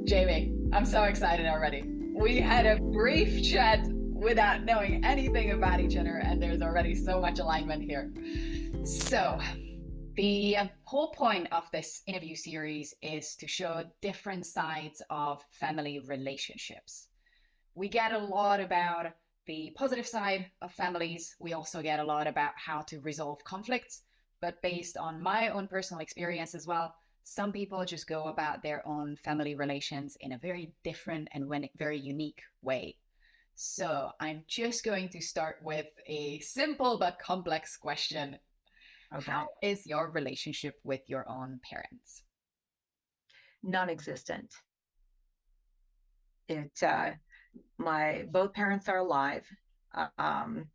Jamie, I'm so excited already. We had a brief chat without knowing anything about each other, and there's already so much alignment here. So, the whole point of this interview series is to show different sides of family relationships. We get a lot about the positive side of families. We also get a lot about how to resolve conflicts. But based on my own personal experience as well, some people just go about their own family relations in a very different and very unique way. So I'm just going to start with a simple but complex question. Okay. How is your relationship with your own parents? Non-existent. It my both parents are alive. Um,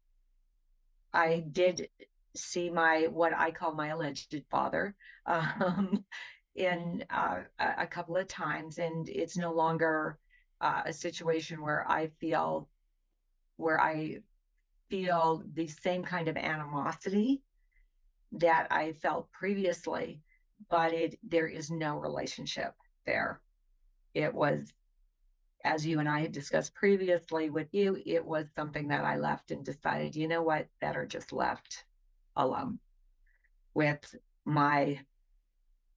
I did see my what I call my alleged father um, in a couple of times, and it's no longer a situation where I feel the same kind of animosity that I felt previously, but it there is no relationship there. It was, as you and I had discussed previously with you, it was something that I left and decided, you know what, better just left alone with my,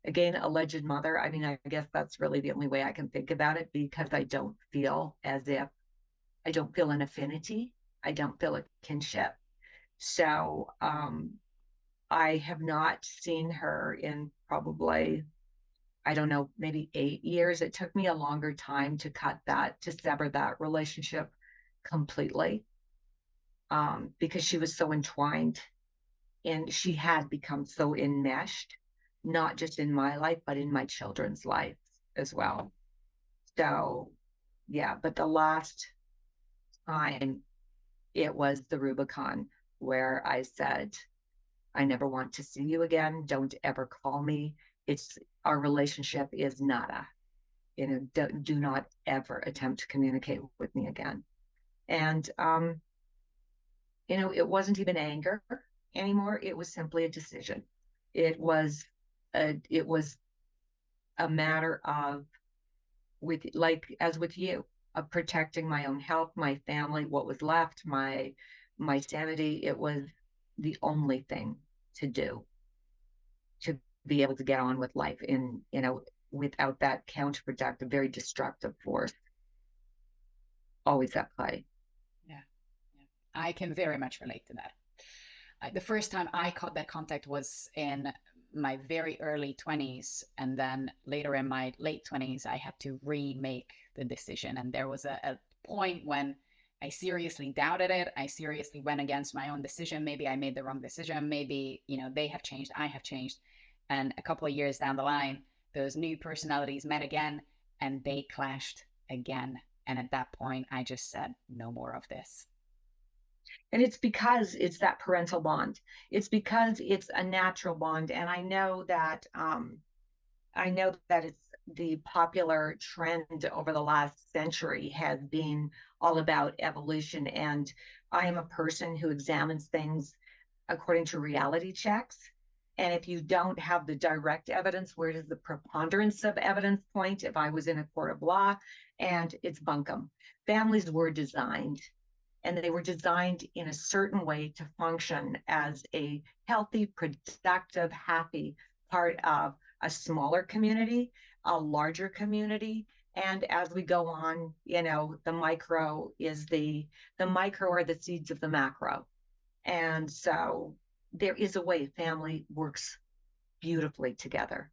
again, alleged mother. I mean, I guess that's really the only way I can think about it because I don't feel as if I don't feel an affinity. I don't feel a kinship. So I have not seen her in probably, I don't know, maybe 8 years. It took me a longer time to sever that relationship completely, because she was so entwined and she had become so enmeshed, not just in my life, but in my children's life as well. So, yeah, but the last time it was the Rubicon where I said, I never want to see you again. Don't ever call me. It's our relationship is nada. Do not ever attempt to communicate with me again. And it wasn't even anger anymore. It was simply a decision. It was a matter of, with, like, as with you, of protecting my own health, my family, what was left, my sanity. It was the only thing to do to be able to get on with life in, without that counterproductive, very destructive force always at play. Yeah, yeah. I can very much relate to that. The first time I caught that contact was in my very early 20s. And then later in my late 20s, I had to remake the decision. And there was a point when I seriously doubted it. I seriously went against my own decision. Maybe I made the wrong decision. Maybe, they have changed, I have changed. And a couple of years down the line, those new personalities met again and they clashed again. And at that point, I just said, no more of this. And it's because it's that parental bond. It's because it's a natural bond. And I know that it's the popular trend over the last century has been all about evolution. And I am a person who examines things according to reality checks. And if you don't have the direct evidence, where does the preponderance of evidence point? If I was in a court of law, and it's bunkum. Families were designed, and they were designed in a certain way to function as a healthy, productive, happy part of a smaller community, a larger community. And as we go on, the micro are the seeds of the macro. And so there is a way family works beautifully together.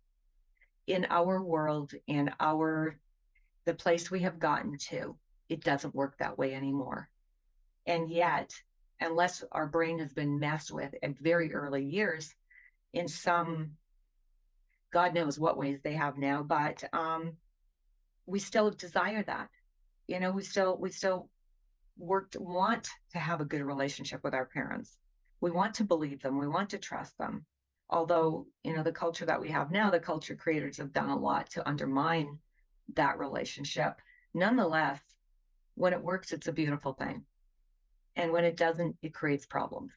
In our world, the place we have gotten to, it doesn't work that way anymore. And yet, unless our brain has been messed with at very early years, in some, God knows what ways they have now, but we still desire that. We still want to have a good relationship with our parents. We want to believe them. We want to trust them. Although, the culture that we have now, the culture creators have done a lot to undermine that relationship. Nonetheless, when it works, it's a beautiful thing. And when it doesn't, it creates problems.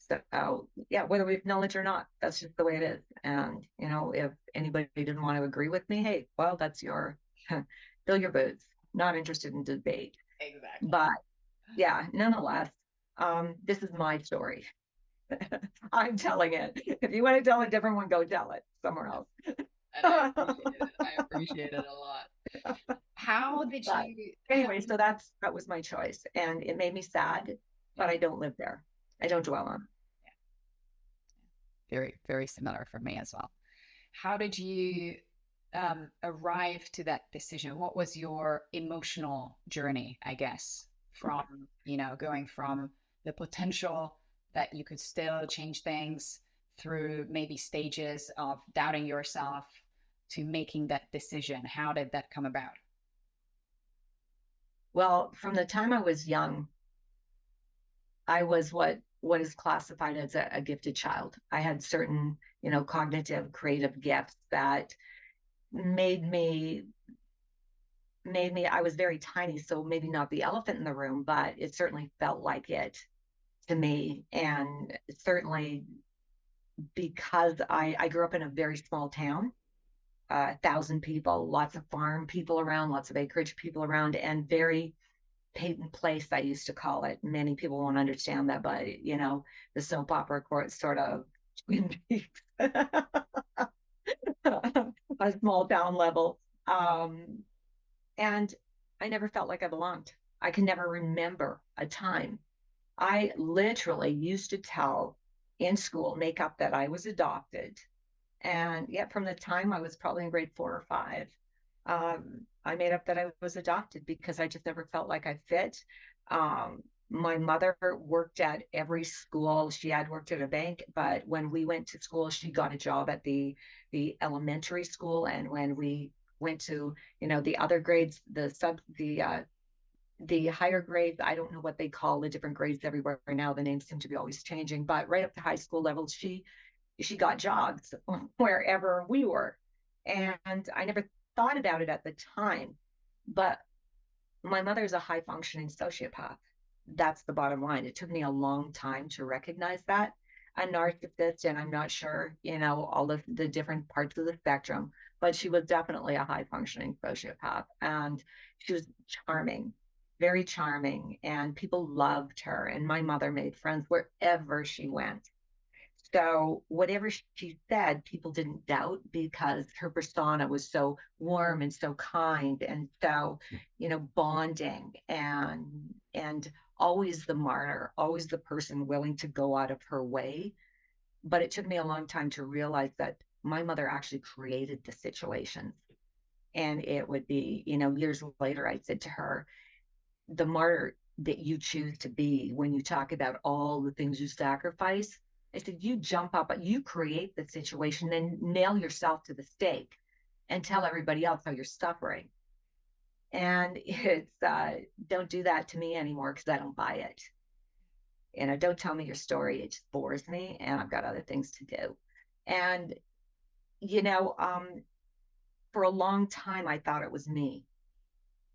So, yeah, whether we acknowledge or not, that's just the way it is. And, if anybody didn't want to agree with me, hey, well, that's your fill your boots. Not interested in debate. Exactly. But yeah, nonetheless, this is my story. I'm telling it. If you want to tell a different one, go tell it somewhere else. And I appreciate it. I appreciate it a lot. How did But you, how, anyway, so that was my choice, and it made me sad. yeah, But I don't live there. I don't dwell on. yeah, very, very similar for me as well. How did you arrive to that decision? What was your emotional journey, I guess, from, going from the potential that you could still change things through maybe stages of doubting yourself to making that decision? How did that come about? Well, from the time I was young, I was what is classified as a gifted child. I had certain, cognitive, creative gifts that made me I was very tiny, so maybe not the elephant in the room, but it certainly felt like it to me. And certainly because I grew up in a very small town, 1,000 people, lots of farm people around, lots of acreage people around, and very Peyton Place, I used to call it. Many people won't understand that, but the soap opera court sort of Twin Peaks, a small town level. And I never felt like I belonged. I can never remember a time. I literally used to tell in school, make up that I was adopted. And yet, from the time I was probably in grade 4 or 5, I made up that I was adopted because I just never felt like I fit. My mother worked at every school. She had worked at a bank, but when we went to school, she got a job at the elementary school. And when we went to, the other grades, the higher grades, I don't know what they call the different grades everywhere now. The names seem to be always changing, but right up to high school levels, she got jobs wherever we were. And I never thought about it at the time, but my mother's a high functioning sociopath. That's the bottom line. It took me a long time to recognize that. A narcissist, and I'm not sure, all of the different parts of the spectrum, but she was definitely a high functioning sociopath. And she was charming, very charming, and people loved her. And my mother made friends wherever she went. So whatever she said, people didn't doubt because her persona was so warm and so kind and so, bonding and always the martyr, always the person willing to go out of her way. But it took me a long time to realize that my mother actually created the situations. And it would be, years later, I said to her, the martyr that you choose to be when you talk about all the things you sacrifice. I said, you jump up, you create the situation, then nail yourself to the stake and tell everybody else how you're suffering. And it's, don't do that to me anymore because I don't buy it. Don't tell me your story. It just bores me and I've got other things to do. And, you know, um, for a long time, I thought it was me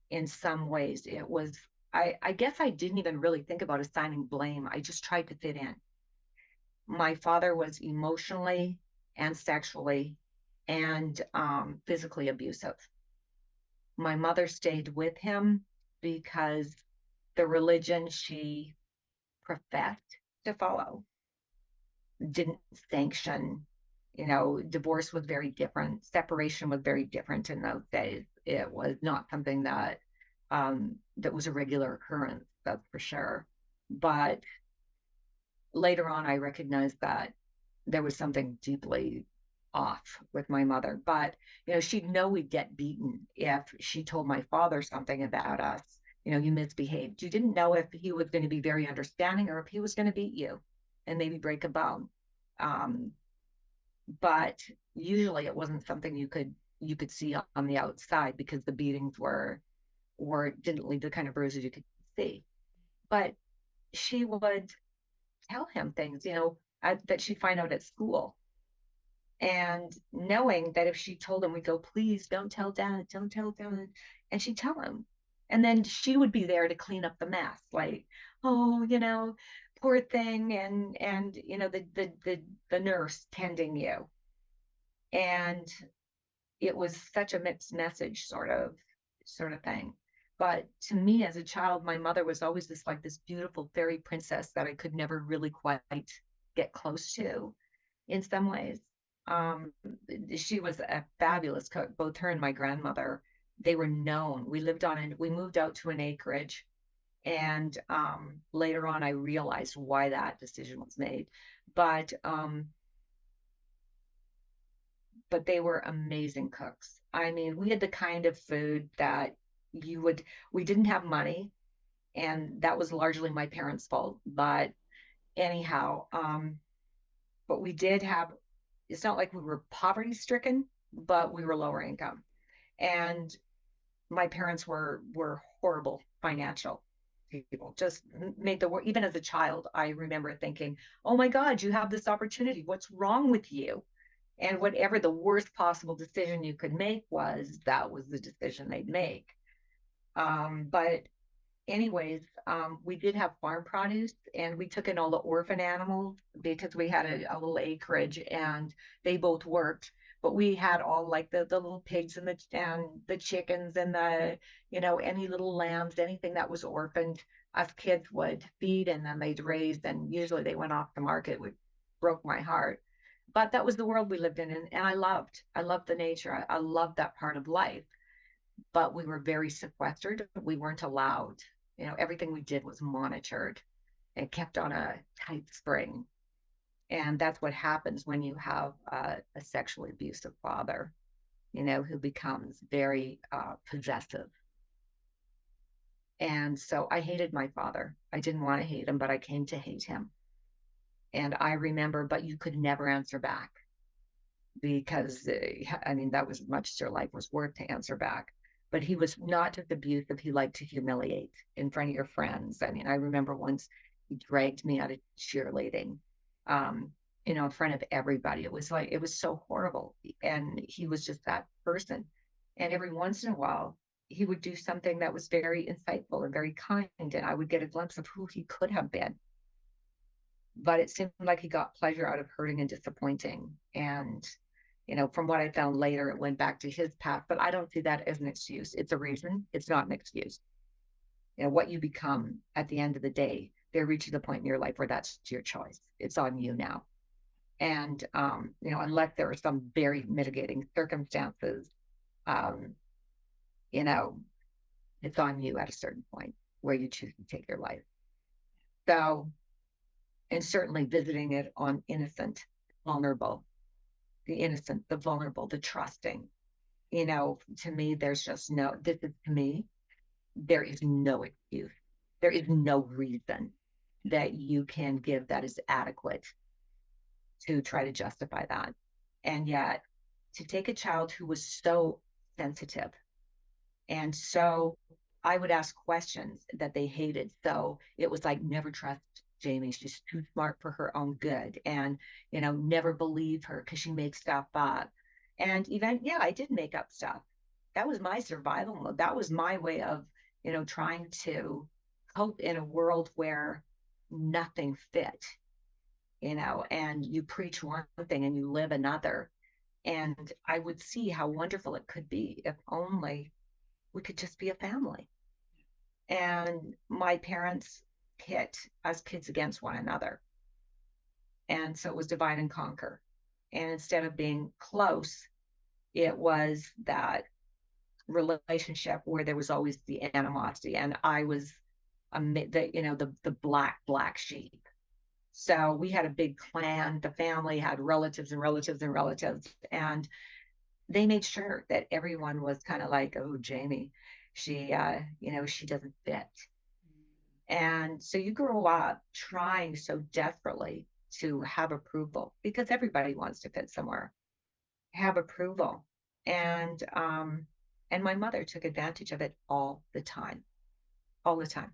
in some ways. I guess I didn't even really think about assigning blame. I just tried to fit in. My father was emotionally and sexually and physically abusive. My mother stayed with him because the religion she professed to follow didn't sanction, divorce was very different. Separation was very different in those days. It was not something that was a regular occurrence, that's for sure. But later on, I recognized that there was something deeply off with my mother. But, she'd know we'd get beaten if she told my father something about us. You misbehaved. You didn't know if he was going to be very understanding or if he was going to beat you and maybe break a bone. Um, but usually it wasn't something you could see on the outside because the beatings were didn't leave the kind of bruises you could see. But she would tell him things, that she'd find out at school. And knowing that if she told him, we go, please don't tell dad, don't tell dad. And she'd tell him. And then she would be there to clean up the mess, like, oh, poor thing, and the nurse tending you. And it was such a mixed message sort of thing. But to me as a child, my mother was always this beautiful fairy princess that I could never really quite get close to in some ways. Um, she was a fabulous cook, both her and my grandmother. They were known. We moved out to an acreage, and later on I realized why that decision was made. But but they were amazing cooks. I mean, we had the kind of food that you would, we didn't have money, and that was largely my parents' fault. But anyhow, but we did have, it's not like we were poverty stricken, but we were lower income. And my parents were horrible financial people, just made the work. Even as a child, I remember thinking, oh my God, you have this opportunity. What's wrong with you? And whatever the worst possible decision you could make was, that was the decision they'd make. But anyways, we did have farm produce, and we took in all the orphan animals because we had a little acreage, and they both worked. But we had all like the little pigs and the chickens and any little lambs, anything that was orphaned, us kids would feed, and then they'd raise, and usually they went off the market, which broke my heart. But that was the world we lived in, and I loved the nature. I loved that part of life. But we were very sequestered. We weren't allowed. Everything we did was monitored and kept on a tight spring. And that's what happens when you have a sexually abusive father, who becomes very possessive. And so I hated my father. I didn't want to hate him, but I came to hate him. And I remember, but you could never answer back, because I mean, that was much as your life was worth to answer back. But he was not just abusive, he liked to humiliate in front of your friends. I mean, I remember once he dragged me out of cheerleading, um, in front of everybody. It was so horrible. And he was just that person. And every once in a while, he would do something that was very insightful and very kind, and I would get a glimpse of who he could have been. But it seemed like he got pleasure out of hurting and disappointing. And from what I found later, it went back to his path. But I don't see that as an excuse. It's a reason. It's not an excuse. What you become at the end of the day, there reaches a point in your life where that's your choice. It's on you now. And unless there are some very mitigating circumstances, um, you know, it's on you at a certain point where you choose to take your life. So, and certainly visiting it on innocent, vulnerable, the innocent, the vulnerable, the trusting. To me, there's just no, this is to me, there is no excuse. There is no reason that you can give that is adequate to try to justify that. And yet, to take a child who was so sensitive, and so I would ask questions that they hated. So it was like, never trust Jamie. She's too smart for her own good. And, never believe her because she makes stuff up. And even, yeah, I did make up stuff. That was my survival mode. That was my way of, trying to cope in a world where nothing fit, and you preach one thing and you live another. And I would see how wonderful it could be if only we could just be a family. And my parents pit us kids against one another. And so it was divide and conquer. And instead of being close, it was that relationship where there was always the animosity. And I was the black sheep. So we had a big clan. The family had relatives and relatives and relatives. And they made sure that everyone was kind of like, oh, Jamie, she, she doesn't fit. And so you grow up trying so desperately to have approval because everybody wants to fit somewhere, have approval. And my mother took advantage of it all the time, all the time.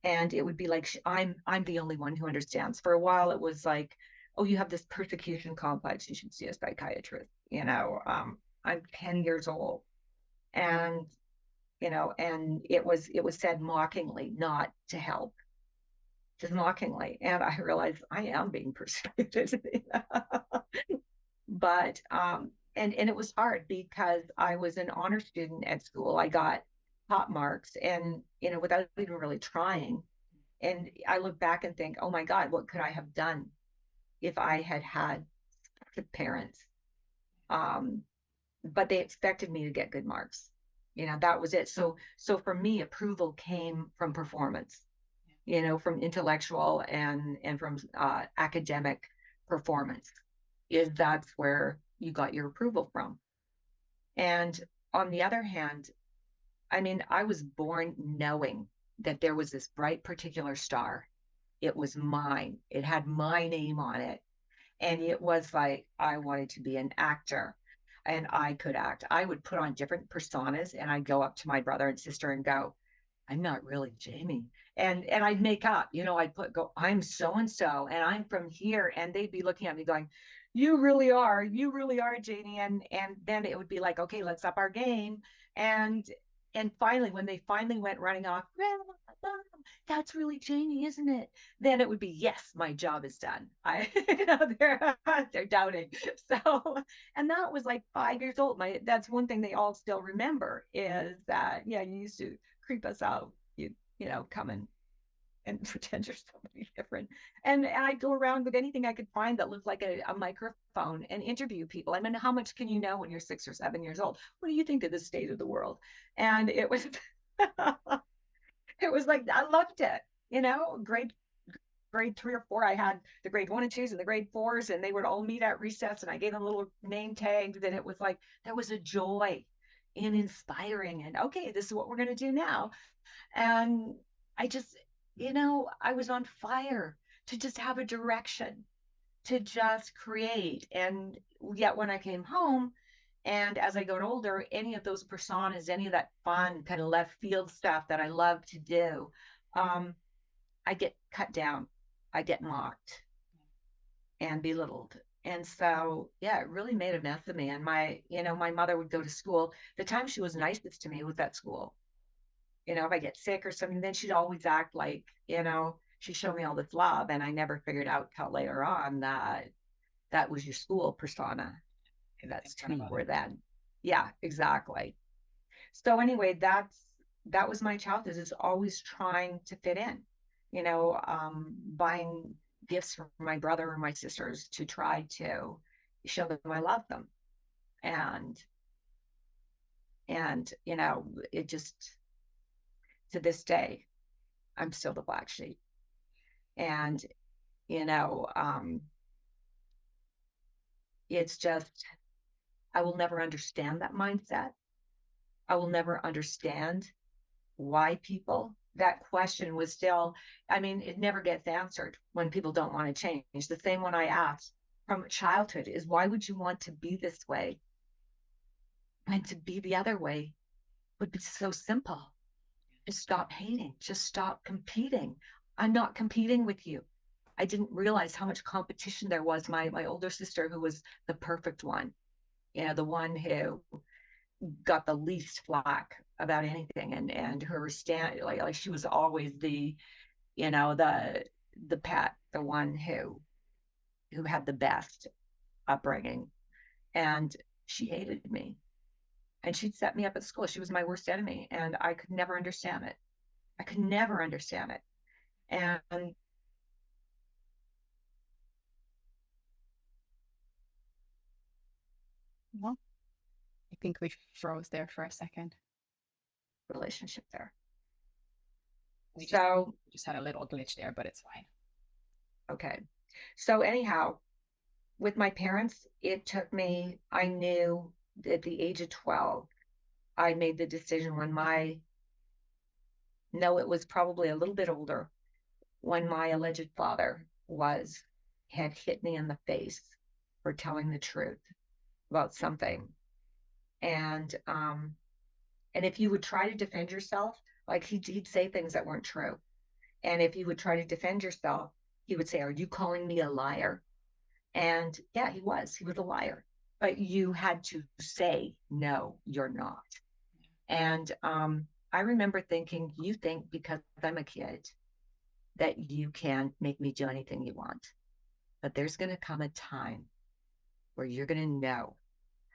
And it would be like, I'm the only one who understands. For a while, it was like, oh, you have this persecution complex. You should see a psychiatrist. I'm 10 years old, and and it was said mockingly, not to help, just mockingly. And I realized I am being persecuted. But and it was hard because I was an honor student at school. I got top marks and, without even really trying. And I look back and think, oh my God, what could I have done if I had had good parents? Um, but they expected me to get good marks. That was it. So for me, approval came from performance, from intellectual and from academic performance. That's where you got your approval from. And on the other hand, I mean, I was born knowing that there was this bright particular star. It was mine. It had my name on it. And it was like I wanted to be an actor and I could act. I would put on different personas and I'd go up to my brother and sister and go, I'm not really Jamie. And I'd make up, I'd I'm so and so and I'm from here. And they'd be looking at me going, you really are, Jamie. And then it would be like, okay, let's up our game. And and finally, when they finally went running off, that's really Jamie, isn't it? Then it would be, yes, my job is done. They're doubting. So, and that was like 5 years old. That's one thing they all still remember is that, yeah, you used to creep us out. Come and pretend you're somebody different. And I'd go around with anything I could find that looked like a microphone and interview people. I mean, how much can you know when you're 6 or 7 years old? What do you think of the state of the world? And it was, it was like, I loved it, grade 3 or 4, I had the grade 1 and 2s and the grade 4s, and they would all meet at recess, and I gave them little name tags, and it was like there was a joy in inspiring, and okay, this is what we're going to do now. And I just, I was on fire to just have a direction, to just create. And yet when I came home, and as I got older, any of those personas, any of that fun kind of left field stuff that I love to do, um, I get cut down, I get mocked and belittled. And so, yeah, it really made a mess of me. And my mother would go to school. The time she was nicest to me was at school. If I get sick or something, then she'd always act like, she showed me all this love. And I never figured out till later on that that was your school persona. That's who you were then. Yeah, exactly. So anyway, that was my childhood, is always trying to fit in, buying gifts for my brother or my sisters to try to show them I love them. And it just, to this day, I'm still the black sheep. And, you know, um, it's just, I will never understand that mindset. I will never understand why people, that question was still, I mean, it never gets answered when people don't want to change. The same one I asked from childhood is, why would you want to be this way when to be the other way would be so simple? Just stop hating, just stop competing. I'm not competing with you. I didn't realize how much competition there was. My older sister, who was the perfect one, the one who got the least flack about anything, and her stand, like she was always the, the pet, the one who had the best upbringing. And she hated me, and she'd set me up at school. She was my worst enemy, and I could never understand it. I could never understand it. And Well, I think we froze there for a second. relationship there. We just had a little glitch there, but it's fine. Okay. So anyhow, with my parents, it took me, I knew at the age of 12, I made the decision when no, it was probably a little bit older, when my alleged father had hit me in the face for telling the truth about something. And if you would try to defend yourself, like he'd say things that weren't true. And if you would try to defend yourself, he would say, are you calling me a liar? And yeah, he was a liar, but you had to say, no, you're not. And I remember thinking, you think because I'm a kid that you can make me do anything you want, but there's going to come a time where you're going to know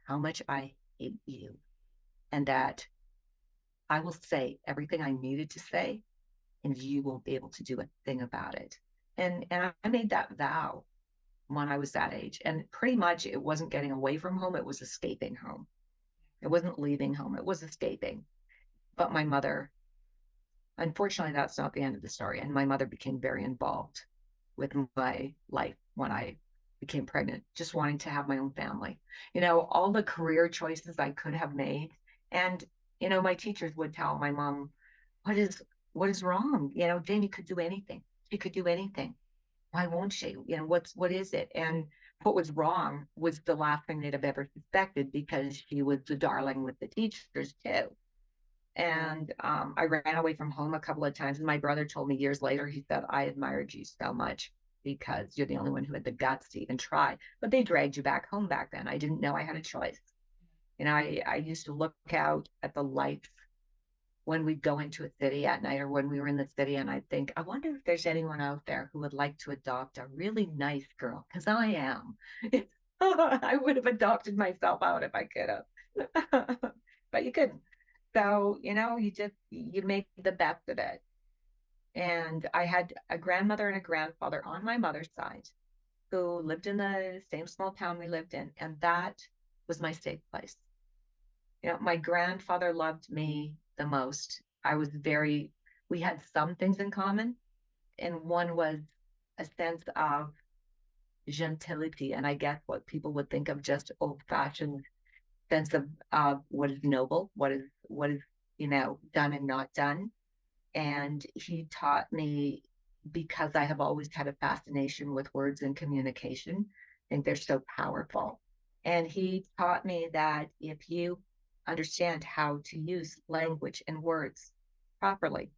how much I hate you, and that I will say everything I needed to say, and you won't be able to do a thing about it. And I made that vow when I was that age. And pretty much it wasn't getting away from home, it was escaping home. It wasn't leaving home, it was escaping. But my mother, unfortunately, that's not the end of the story. And my mother became very involved with my life when I became pregnant, just wanting to have my own family. All the career choices I could have made. And, my teachers would tell my mom, what is what is wrong? Jamie could do anything. She could do anything. Why won't she? What is it? And what was wrong was the last thing they'd have ever suspected, because she was the darling with the teachers too. And I ran away from home a couple of times. And my brother told me years later, he said, I admired you so much because you're the only one who had the guts to even try. But they dragged you back home back then. I didn't know I had a choice. I used to look out at the lights when we'd go into a city at night, or when we were in the city, and I'd think, I wonder if there's anyone out there who would like to adopt a really nice girl, because I am. I would have adopted myself out if I could have. But you couldn't. So, you make the best of it. And I had a grandmother and a grandfather on my mother's side who lived in the same small town we lived in, and that was my safe place. My grandfather loved me the most. We had some things in common, and one was a sense of gentility, and I guess what people would think of just old-fashioned sense of what is noble, what is done and not done. And he taught me, because I have always had a fascination with words and communication. I think they're so powerful. And he taught me that if you understand how to use language and words properly,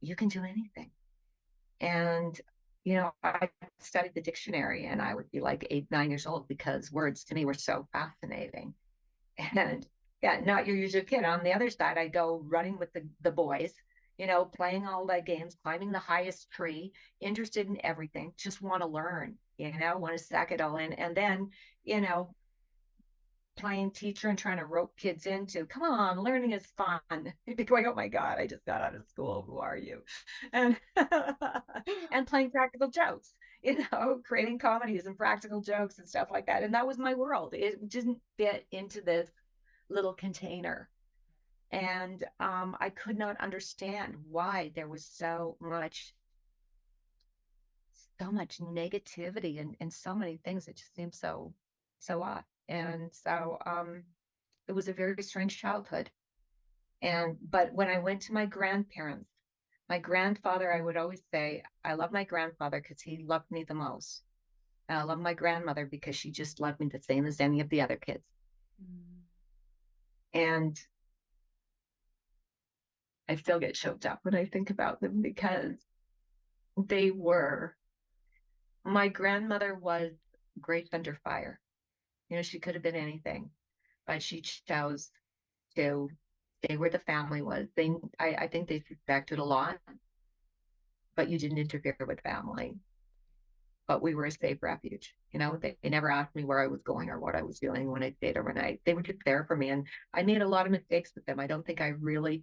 you can do anything. And, I studied the dictionary, and I would be like 8, 9 years old, because words to me were so fascinating. And yeah, not your usual kid. On the other side, I go running with the boys, playing all the games, climbing the highest tree, interested in everything, just want to learn, want to suck it all in. And then, playing teacher and trying to rope kids into, come on, learning is fun. You'd be going, oh my God, I just got out of school. Who are you? And and playing practical jokes, creating comedies and practical jokes and stuff like that. And that was my world. It didn't fit into this little container. And I could not understand why there was so much negativity, and so many things that just seemed so odd. And so it was a very strange childhood. But when I went to my grandparents, my grandfather, I would always say, I love my grandfather because he loved me the most. And I love my grandmother because she just loved me the same as any of the other kids. And I still get choked up when I think about them, because my grandmother was great under fire. She could have been anything, but she chose to stay where the family was. I think they suspected a lot, but you didn't interfere with family. But we were a safe refuge. They never asked me where I was going or what I was doing when I stayed overnight. They were just there for me. And I made a lot of mistakes with them. I don't think I really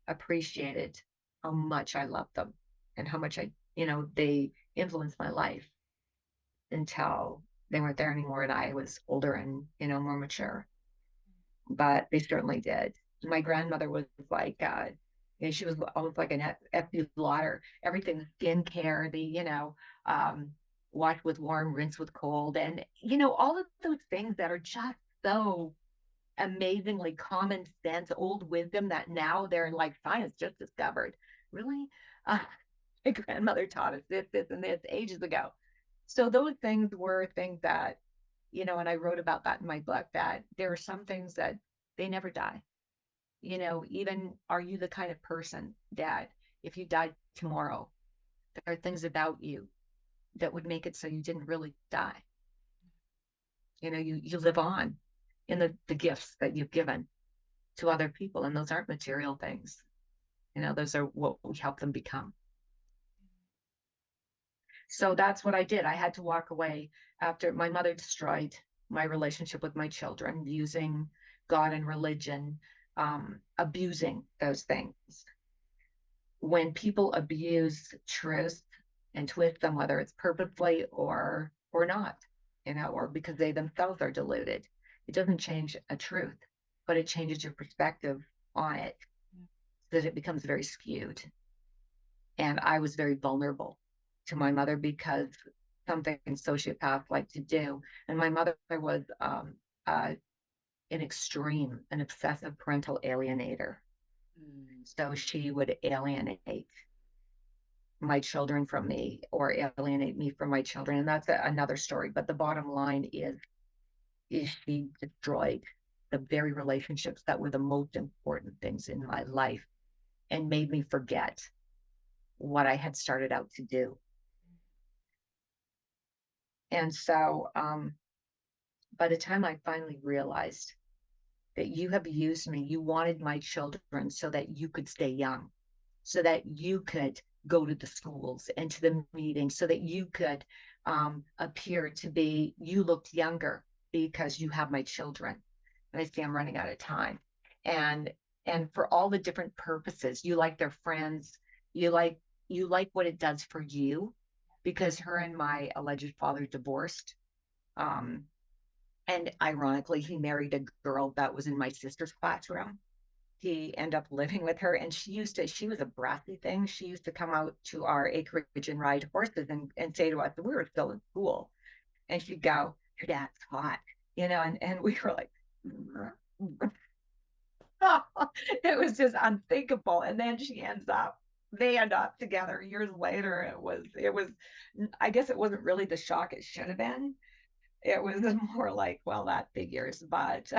appreciated how much I loved them, and how much they influenced my life, until they weren't there anymore and I was older and, more mature. But they certainly did. My grandmother was like, she was almost like an FB blotter. Everything, skincare, wash with warm, rinse with cold, and all of those things that are just so amazingly common sense, old wisdom that now they're like science just discovered. Really? My grandmother taught us this, and this ages ago. So those things were things that, and I wrote about that in my book, that there are some things that they never die. Even, are you the kind of person that if you died tomorrow, there are things about you that would make it so you didn't really die? You live on in the gifts that you've given to other people, and those aren't material things. Those are what we help them become. So that's what I did. I had to walk away after my mother destroyed my relationship with my children, using God and religion, abusing those things. When people abuse truth and twist them, whether it's purposely or not, or because they themselves are deluded, it doesn't change a truth, but it changes your perspective on it so that it becomes very skewed. And I was very vulnerable to my mother because something sociopaths like to do. And my mother was an extreme, an obsessive parental alienator. So she would alienate my children from me or alienate me from my children. And that's another story. But the bottom line is she destroyed the very relationships that were the most important things in my life and made me forget what I had started out to do. And so by the time I finally realized that you have used me, you wanted my children so that you could stay young, so that you could go to the schools and to the meetings, so that you could appear to be, you looked younger because you have my children. And I see I'm running out of time. And for all the different purposes, you like their friends, you like what it does for you, because her and my alleged father divorced. And ironically, he married a girl that was in my sister's classroom. He ended up living with her, and she was a brassy thing. She used to come out to our acreage and ride horses and say to us, we were still in school, and she'd go, your dad's hot, and we were like, it was just unthinkable. And then they end up together years later. It was, I guess it wasn't really the shock it should have been. It was more like, well, that figures, but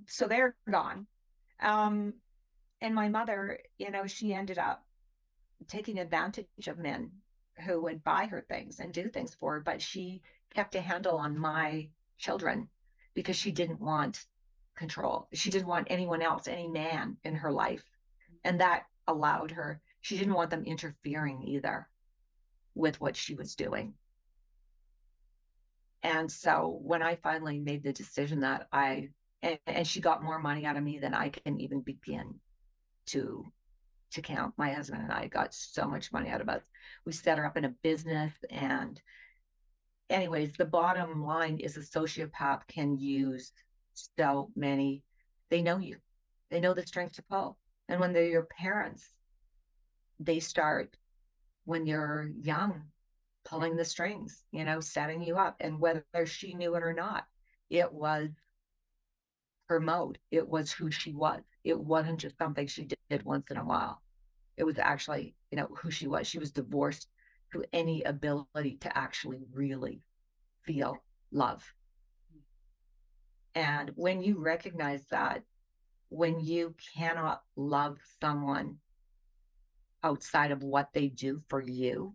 so they're gone. And my mother, she ended up taking advantage of men who would buy her things and do things for her, but she kept a handle on my children because she didn't want control. She didn't want anyone else, any man in her life. And that allowed her, she didn't want them interfering either with what she was doing. And so when I finally made the decision that and she got more money out of me than I can even begin to count. My husband and I got so much money out of us. We set her up in a business. And anyways, the bottom line is a sociopath can use so many, they know you. They know the strings to pull. And when they're your parents, they start when you're young, pulling the strings, setting you up. And whether she knew it or not, it was her mode. It was who she was. It wasn't just something she did once in a while. It was actually, who she was. She was divorced to any ability to actually really feel love. And when you recognize that, when you cannot love someone outside of what they do for you,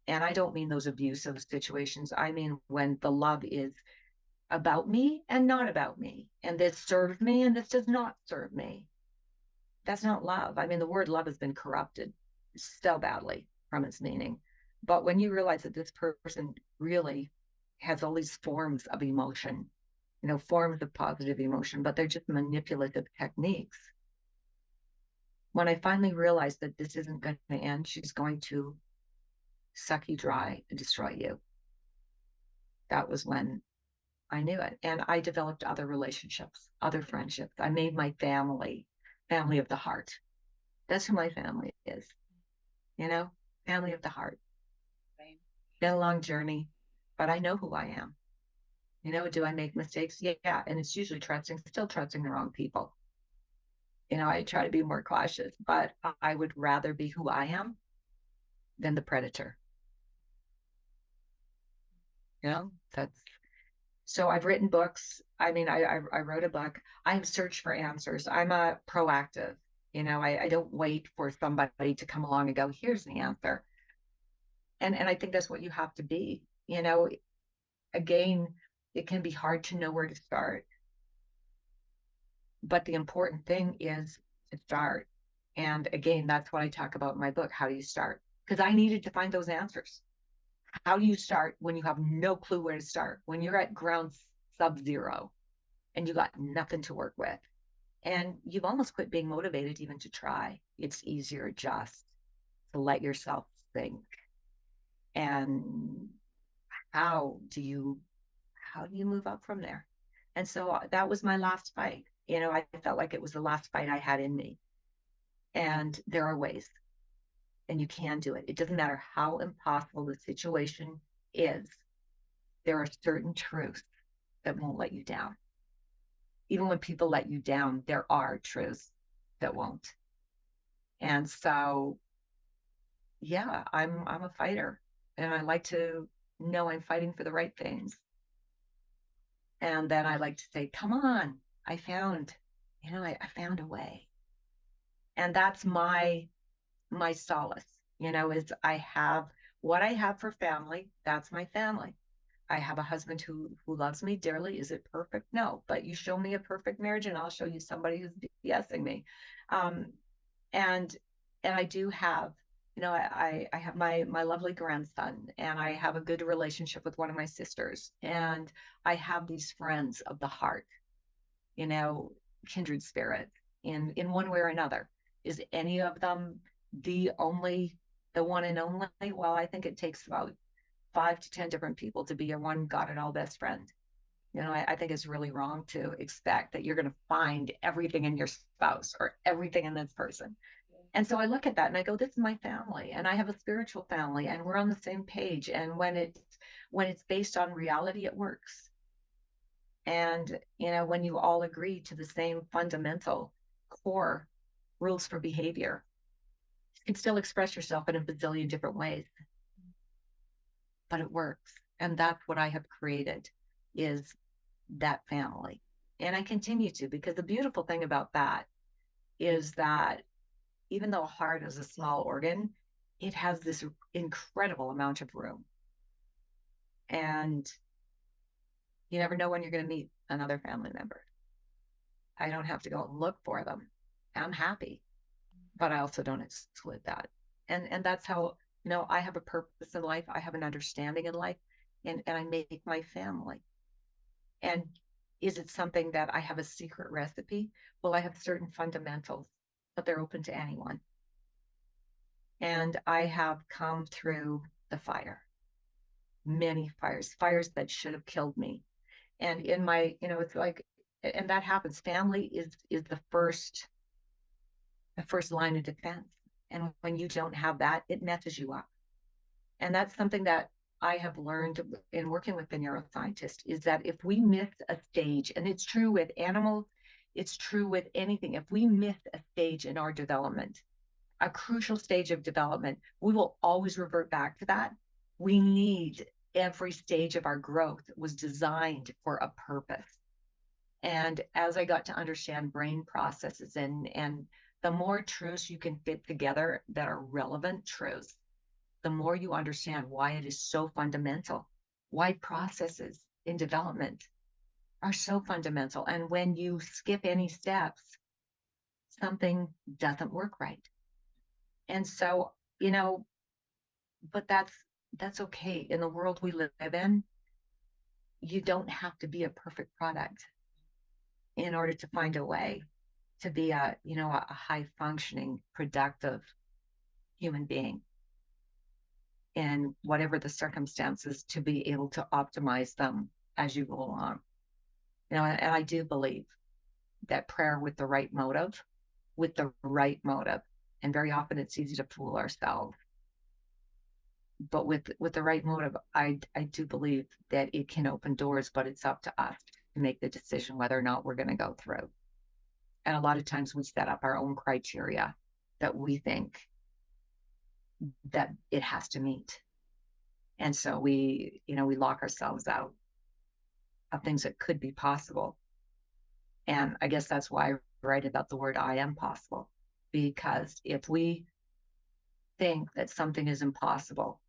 and I don't mean those abusive situations, I mean when the love is about me and not about me, and this serves me and this does not serve me. That's not love. I mean, the word love has been corrupted so badly from its meaning. But when you realize that this person really has all these forms of emotion, forms of positive emotion, but they're just manipulative techniques. When I finally realized that this isn't going to end, she's going to suck you dry and destroy you. That was when I knew it. And I developed other relationships, other friendships. I made my family of the heart. That's who my family is, family of the heart. Same. Been a long journey, but I know who I am. Do I make mistakes? Yeah. And it's usually still trusting the wrong people. I try to be more cautious, but I would rather be who I am than the predator. So I've written books. I mean, I wrote a book. I search for answers. I'm a proactive. I don't wait for somebody to come along and go, here's the answer. And I think that's what you have to be. Again, it can be hard to know where to start. But the important thing is to start. And again, that's what I talk about in my book. How do you start? Because I needed to find those answers. How do you start when you have no clue where to start? When you're at ground sub-zero and you got nothing to work with, and you've almost quit being motivated even to try. It's easier just to let yourself think. And how do you move up from there? And so that was my last fight. I felt like it was the last fight I had in me. And there are ways, and you can do it. It doesn't matter how impossible the situation is. There are certain truths that won't let you down. Even when people let you down, there are truths that won't. And so, yeah, I'm a fighter, and I like to know I'm fighting for the right things. And then I like to say, come on, I found, I found a way. And that's my solace, is I have what I have for family. That's my family. I have a husband who loves me dearly. Is it perfect? No, but you show me a perfect marriage and I'll show you somebody who's BSing me. Um, and I do have, I have my lovely grandson, and I have a good relationship with one of my sisters, and I have these friends of the heart, you know, kindred spirit in one way or another. Is any of them the one and only? Well, I think it takes about 5 to 10 different people to be your one God and all best friend. I think it's really wrong to expect that you're going to find everything in your spouse or everything in this person. And so I look at that and I go, this is my family, and I have a spiritual family, and we're on the same page. And when it's based on reality, it works. And when you all agree to the same fundamental core rules for behavior, you can still express yourself in a bazillion different ways, but it works. And that's what I have created, is that family. And I continue to, because the beautiful thing about that is that even though a heart is a small organ, it has this incredible amount of room. And you never know when you're going to meet another family member. I don't have to go and look for them. I'm happy, but I also don't exclude that. And that's how, I have a purpose in life. I have an understanding in life, and I make my family. And is it something that I have a secret recipe? Well, I have certain fundamentals, but they're open to anyone. And I have come through the fire, many fires that should have killed me. And in my, it's like, and that happens. Family is the first line of defense. And when you don't have that, it messes you up. And that's something that I have learned in working with the neuroscientist, is that if we miss a stage, and it's true with animals, it's true with anything, if we miss a stage in our development, a crucial stage of development, we will always revert back to that. We need every stage of our growth was designed for a purpose. And as I got to understand brain processes, and the more truths you can fit together that are relevant truths, the more you understand why it is so fundamental, why processes in development are so fundamental. And when you skip any steps, something doesn't work right. And so, but that's okay. In the world we live in, you don't have to be a perfect product in order to find a way to be a high functioning, productive human being in whatever the circumstances, to be able to optimize them as you go along. And I do believe that prayer with the right motive, and very often it's easy to fool ourselves, but with the right motive, I do believe that it can open doors, but it's up to us to make the decision whether or not we're going to go through. And a lot of times we set up our own criteria that we think that it has to meet. And so we lock ourselves out of things that could be possible. And I guess that's why I write about the word I am possible, because if we think that something is impossible,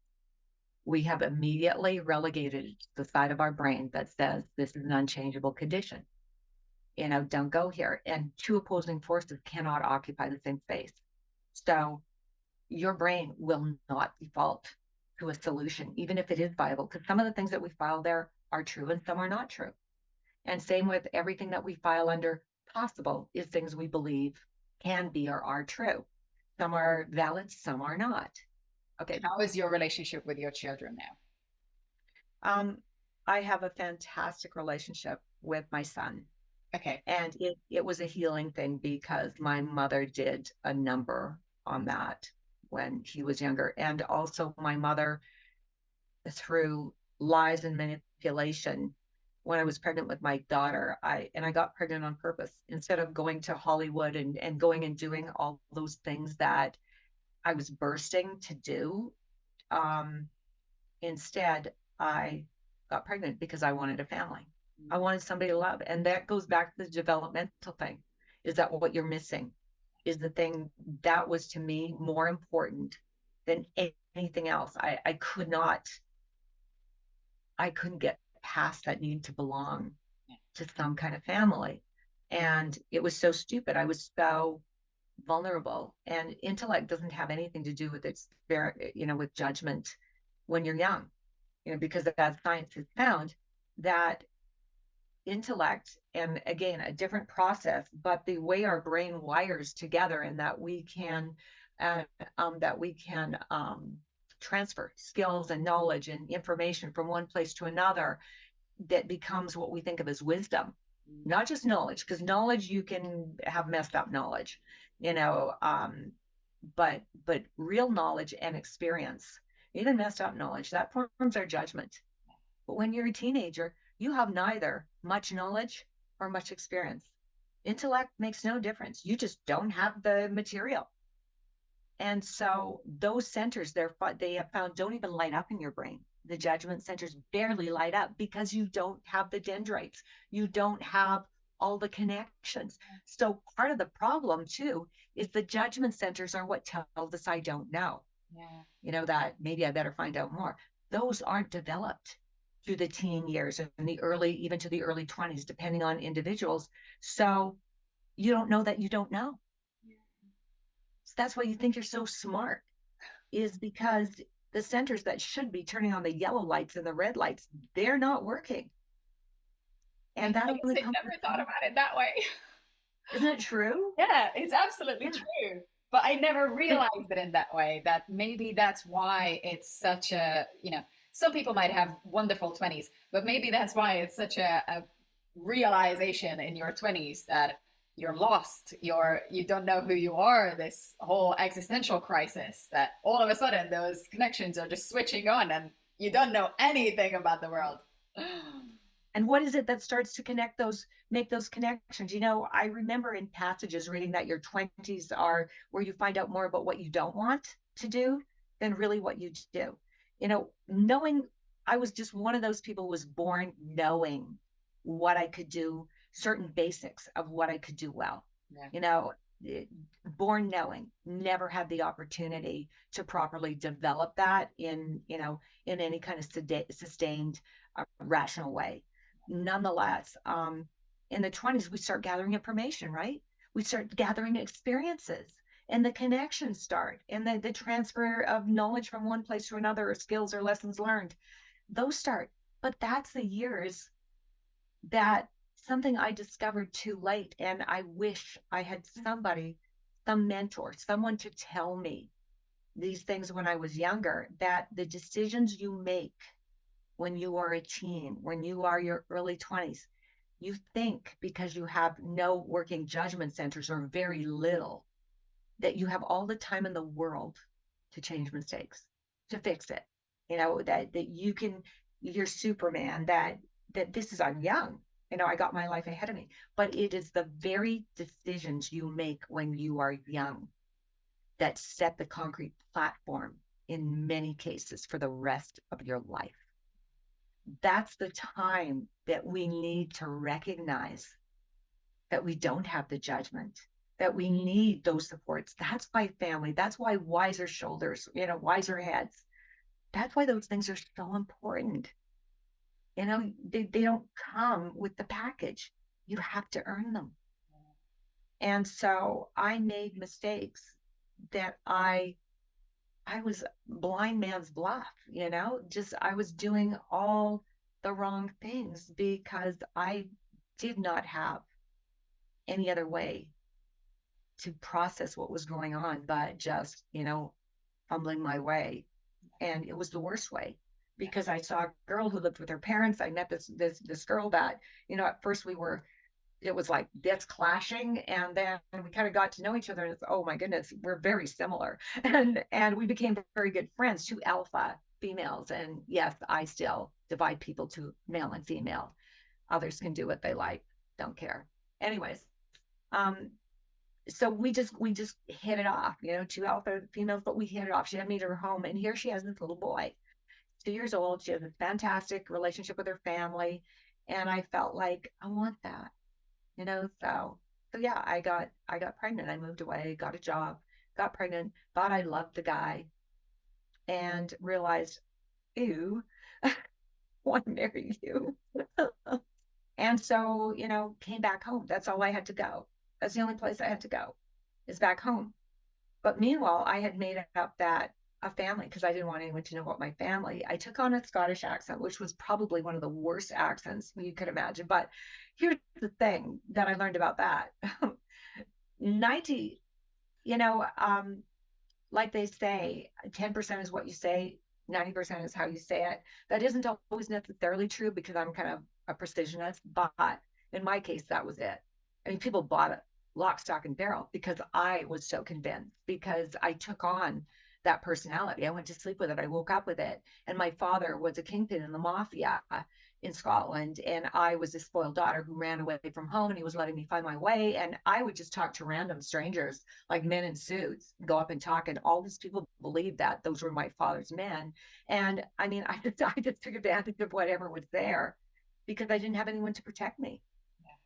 we have immediately relegated the side of our brain that says this is an unchangeable condition. Don't go here. And two opposing forces cannot occupy the same space. So your brain will not default to a solution, even if it is viable, because some of the things that we file there are true and some are not true. And same with everything that we file under possible is things we believe can be or are true. Some are valid, some are not. Okay. How is your relationship with your children now? I have a fantastic relationship with my son. Okay. And it was a healing thing because my mother did a number on that when he was younger. And also my mother, through lies and manipulation, when I was pregnant with my daughter, I got pregnant on purpose. Instead of going to Hollywood and going and doing all those things that I was bursting to do, instead I got pregnant because I wanted a family. I wanted somebody to love. And that goes back to the developmental thing. Is that what you're missing? Is the thing that was to me more important than anything else. I couldn't get past that need to belong to some kind of family. And it was so stupid. I was so vulnerable. And intellect doesn't have anything to do with its, with judgment when you're young, because that science has found that intellect, and again, a different process, but the way our brain wires together, and that we can transfer skills and knowledge and information from one place to another, that becomes what we think of as wisdom, not just knowledge, because knowledge, you can have messed up knowledge, but real knowledge and experience, even messed up knowledge, that forms our judgment. But when you're a teenager, you have neither much knowledge or much experience. Intellect makes no difference. You just don't have the material. And so those centers, they have found, don't even light up in your brain. The judgment centers barely light up because you don't have the dendrites. You don't have all the connections. So part of the problem too is the judgment centers are what tells us I don't know. Yeah. That maybe I better find out more. Those aren't developed through the teen years and even to the early 20s, depending on individuals. So you don't know that you don't know. So that's why you think you're so smart, is because the centers that should be turning on the yellow lights and the red lights, they're not working. And that only I never thought about it that way. Isn't it true? Yeah, it's absolutely true. But I never realized it in that way, that maybe that's why it's such a, some people might have wonderful 20s, but maybe that's why it's such a realization in your 20s that you're lost, you don't know who you are, this whole existential crisis, that all of a sudden those connections are just switching on and you don't know anything about the world. And what is it that starts to make those connections? I remember in passages reading that your 20s are where you find out more about what you don't want to do than really what you do. Knowing, I was just one of those people who was born knowing what I could do, certain basics of what I could do well. Yeah. Born knowing, never had the opportunity to properly develop that in any kind of sustained, rational way. Nonetheless, in the 20s, we start gathering information, right? We start gathering experiences, and the connections start, and the transfer of knowledge from one place to another, or skills or lessons learned, those start. But that's the years that something I discovered too late. And I wish I had some mentor, someone to tell me these things when I was younger, that the decisions you make when you are a teen, when you are your early 20s, you think because you have no working judgment centers or very little, that you have all the time in the world to change mistakes, to fix it. That you're Superman, that this is, I'm young. I got my life ahead of me. But it is the very decisions you make when you are young that set the concrete platform in many cases for the rest of your life. That's the time that we need to recognize that we don't have the judgment, that we need those supports. That's why family, that's why wiser shoulders, wiser heads. That's why those things are so important. They don't come with the package. You have to earn them. And so I made mistakes that I I was blind man's bluff, just I was doing all the wrong things because I did not have any other way to process what was going on, but just, fumbling my way. And it was the worst way because I saw a girl who lived with her parents. I met this girl that, at first it was like that's clashing, and then we kind of got to know each other, and it's, oh my goodness, we're very similar. And we became very good friends, two alpha females. And yes, I still divide people to male and female. Others can do what they like, don't care. Anyways, um so we just hit it off, two alpha females, but we hit it off. She had me to her home, and here she has this little boy, 2 years old. She has a fantastic relationship with her family, and I felt like I want that, so yeah, I got pregnant. I moved away, got a job, got pregnant, thought I loved the guy, and realized, ew, I want to marry you. And so, came back home. That's all I had to go. That's the only place I had to go, is back home. But meanwhile, I had made up that a family, because I didn't want anyone to know about my family. I took on a Scottish accent, which was probably one of the worst accents you could imagine. But here's the thing that I learned about that. 90, you know, like they say, 10% is what you say, 90% is how you say it. That isn't always necessarily true, because I'm kind of a precisionist, but in my case, that was it. I mean, people bought it lock, stock, and barrel because I was so convinced, because I took on that personality. I went to sleep with it. I woke up with it. And my father was a kingpin in the mafia in Scotland. And I was a spoiled daughter who ran away from home, and he was letting me find my way. And I would just talk to random strangers, like men in suits, go up and talk. And all these people believed that those were my father's men. And I mean, I just took advantage of whatever was there, because I didn't have anyone to protect me.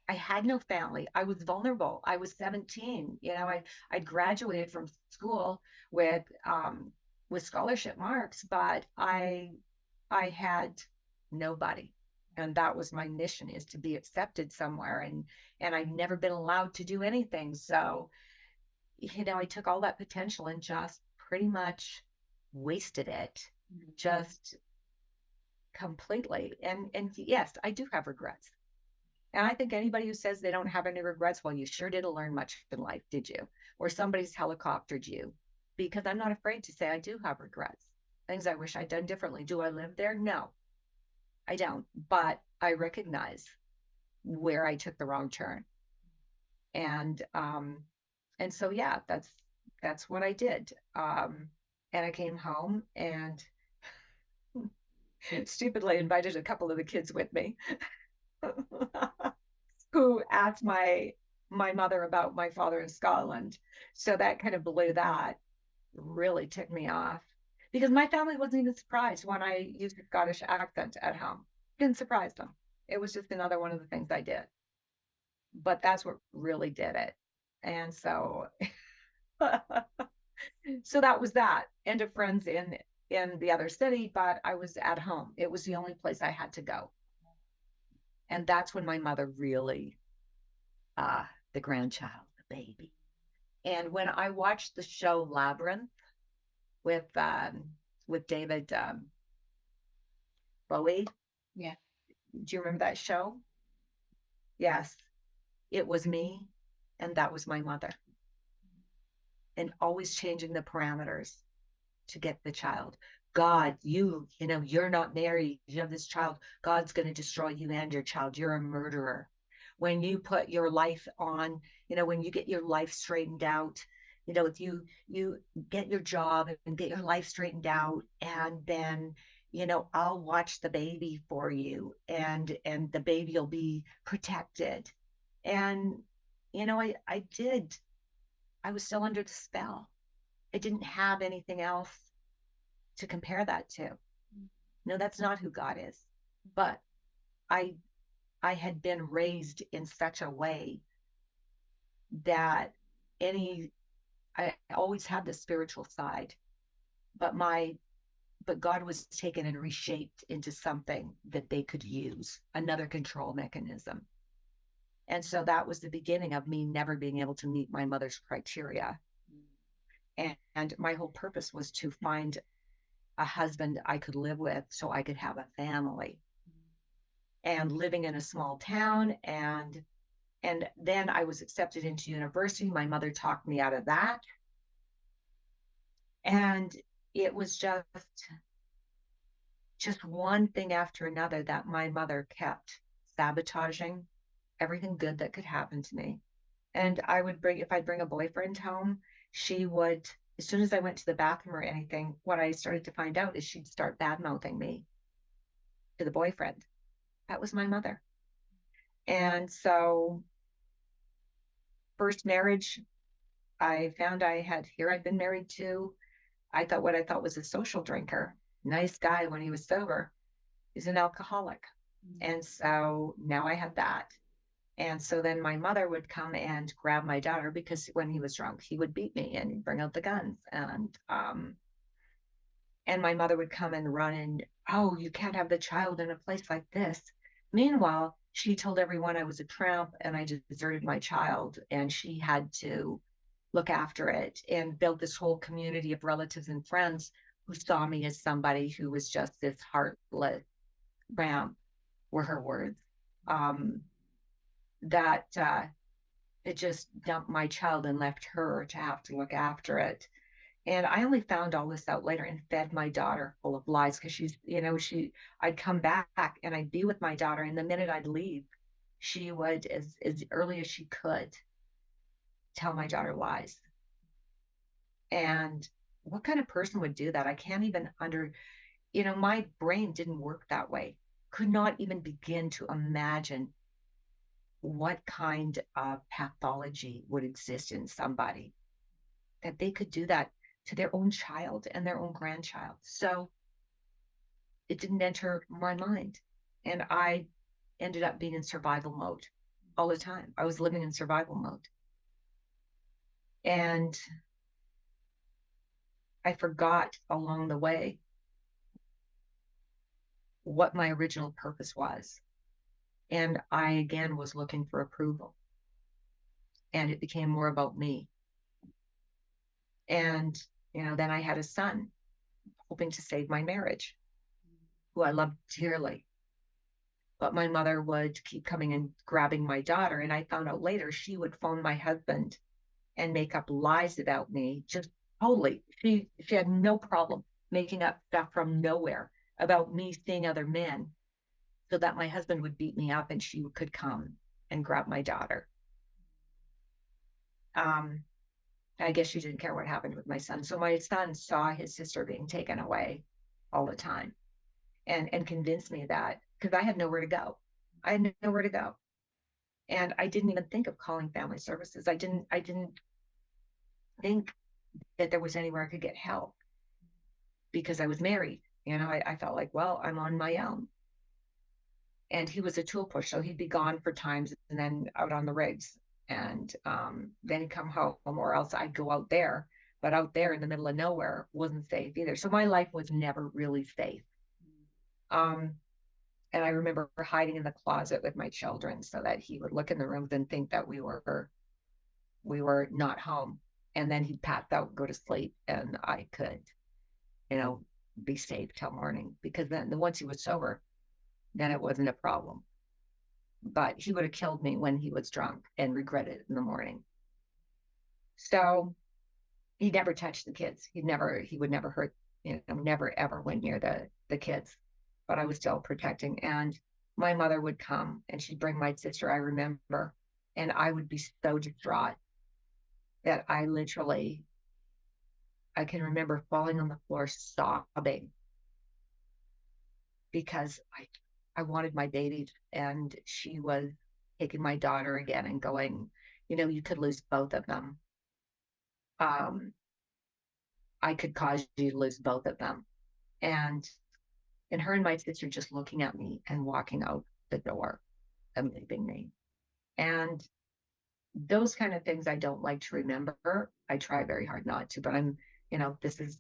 I had no family. I was vulnerable. I was 17. I graduated from school with scholarship marks, but I had nobody. And that was my mission, is to be accepted somewhere. And I'd never been allowed to do anything. So, I took all that potential and just pretty much wasted it, just completely. And yes, I do have regrets. And I think anybody who says they don't have any regrets, well, you sure didn't learn much in life, did you? Or somebody's helicoptered you. Because I'm not afraid to say I do have regrets. Things I wish I'd done differently. Do I live there? No, I don't. But I recognize where I took the wrong turn. And so yeah, that's what I did. And I came home and stupidly invited a couple of the kids with me. Who asked my mother about my father in Scotland. So that kind of blew that, really ticked me off, because my family wasn't even surprised when I used a Scottish accent at home. Didn't surprise them. It was just another one of the things I did. But that's what really did it. And so so that was that. End of friends in the other city, but I was at home. It was the only place I had to go. And that's when my mother really, the grandchild, the baby. And when I watched the show Labyrinth with David Bowie, Yeah. do you remember that show? Yes, it was me, and that was my mother, and always changing the parameters to get the child. God, you're not married. You have this child. God's going to destroy you and your child. You're a murderer. When you put your life on, when you get your life straightened out, if you get your job and get your life straightened out, and then, I'll watch the baby for you, and the baby will be protected. And, I did. I was still under the spell. I didn't have anything else to compare that to. No, that's not who God is. But I I had been raised in such a way that I always had the spiritual side, but God was taken and reshaped into something that they could use, another control mechanism. And so that was the beginning of me never being able to meet my mother's criteria. And my whole purpose was to find a husband I could live with so I could have a family. And living in a small town, and then I was accepted into university. My mother talked me out of that. And it was just one thing after another that my mother kept sabotaging everything good that could happen to me. And if I'd bring a boyfriend home, she would, as soon as I went to the bathroom or anything, what I started to find out is she'd start bad mouthing me to the boyfriend. That was my mother. And so, first marriage, I found I'd been married to, what I thought was a social drinker, nice guy when he was sober. He's an alcoholic. And so now I had that. And so then my mother would come and grab my daughter, because when he was drunk, he would beat me and bring out the guns. And my mother would come and run and, oh, you can't have the child in a place like this. Meanwhile, she told everyone I was a tramp and I deserted my child, and she had to look after it, and built this whole community of relatives and friends who saw me as somebody who was just this heartless tramp, were her words. That it just dumped my child and left her to have to look after it. And I only found all this out later and fed my daughter full of lies, because I'd come back and I'd be with my daughter, and the minute I'd leave, she would, as early as she could, tell my daughter lies. And what kind of person would do that? I can't even my brain didn't work that way. Could not even begin to imagine what kind of pathology would exist in somebody that they could do that to their own child and their own grandchild. So it didn't enter my mind. And I ended up being in survival mode all the time. I was living in survival mode. And I forgot along the way what my original purpose was. And I, again, was looking for approval. And it became more about me. And, then I had a son, hoping to save my marriage, who I loved dearly. But my mother would keep coming and grabbing my daughter. And I found out later she would phone my husband and make up lies about me. Just totally. She had no problem making up stuff from nowhere about me seeing other men, so that my husband would beat me up and she could come and grab my daughter. I guess she didn't care what happened with my son. So my son saw his sister being taken away all the time, and convinced me that, because I had nowhere to go. I had nowhere to go. And I didn't even think of calling family services. I didn't think that there was anywhere I could get help, because I was married. I felt like, well, I'm on my own. And he was a tool push, so he'd be gone for times and then out on the rigs. And then he'd come home, or else I'd go out there. But out there in the middle of nowhere wasn't safe either. So my life was never really safe. And I remember hiding in the closet with my children so that he would look in the rooms and think that we were not home. And then he'd pass out and go to sleep, and I could, be safe till morning, because then once he was sober, then it wasn't a problem. But he would have killed me when he was drunk and regretted it in the morning. So he never touched the kids. He would never hurt, never ever went near the kids. But I was still protecting. And my mother would come and she'd bring my sister, I remember, and I would be so distraught that I can remember falling on the floor sobbing, because I wanted my baby, and she was taking my daughter again and going, you could lose both of them. I could cause you to lose both of them. And her and my sister just looking at me and walking out the door and leaving me. And those kind of things I don't like to remember. I try very hard not to, but this is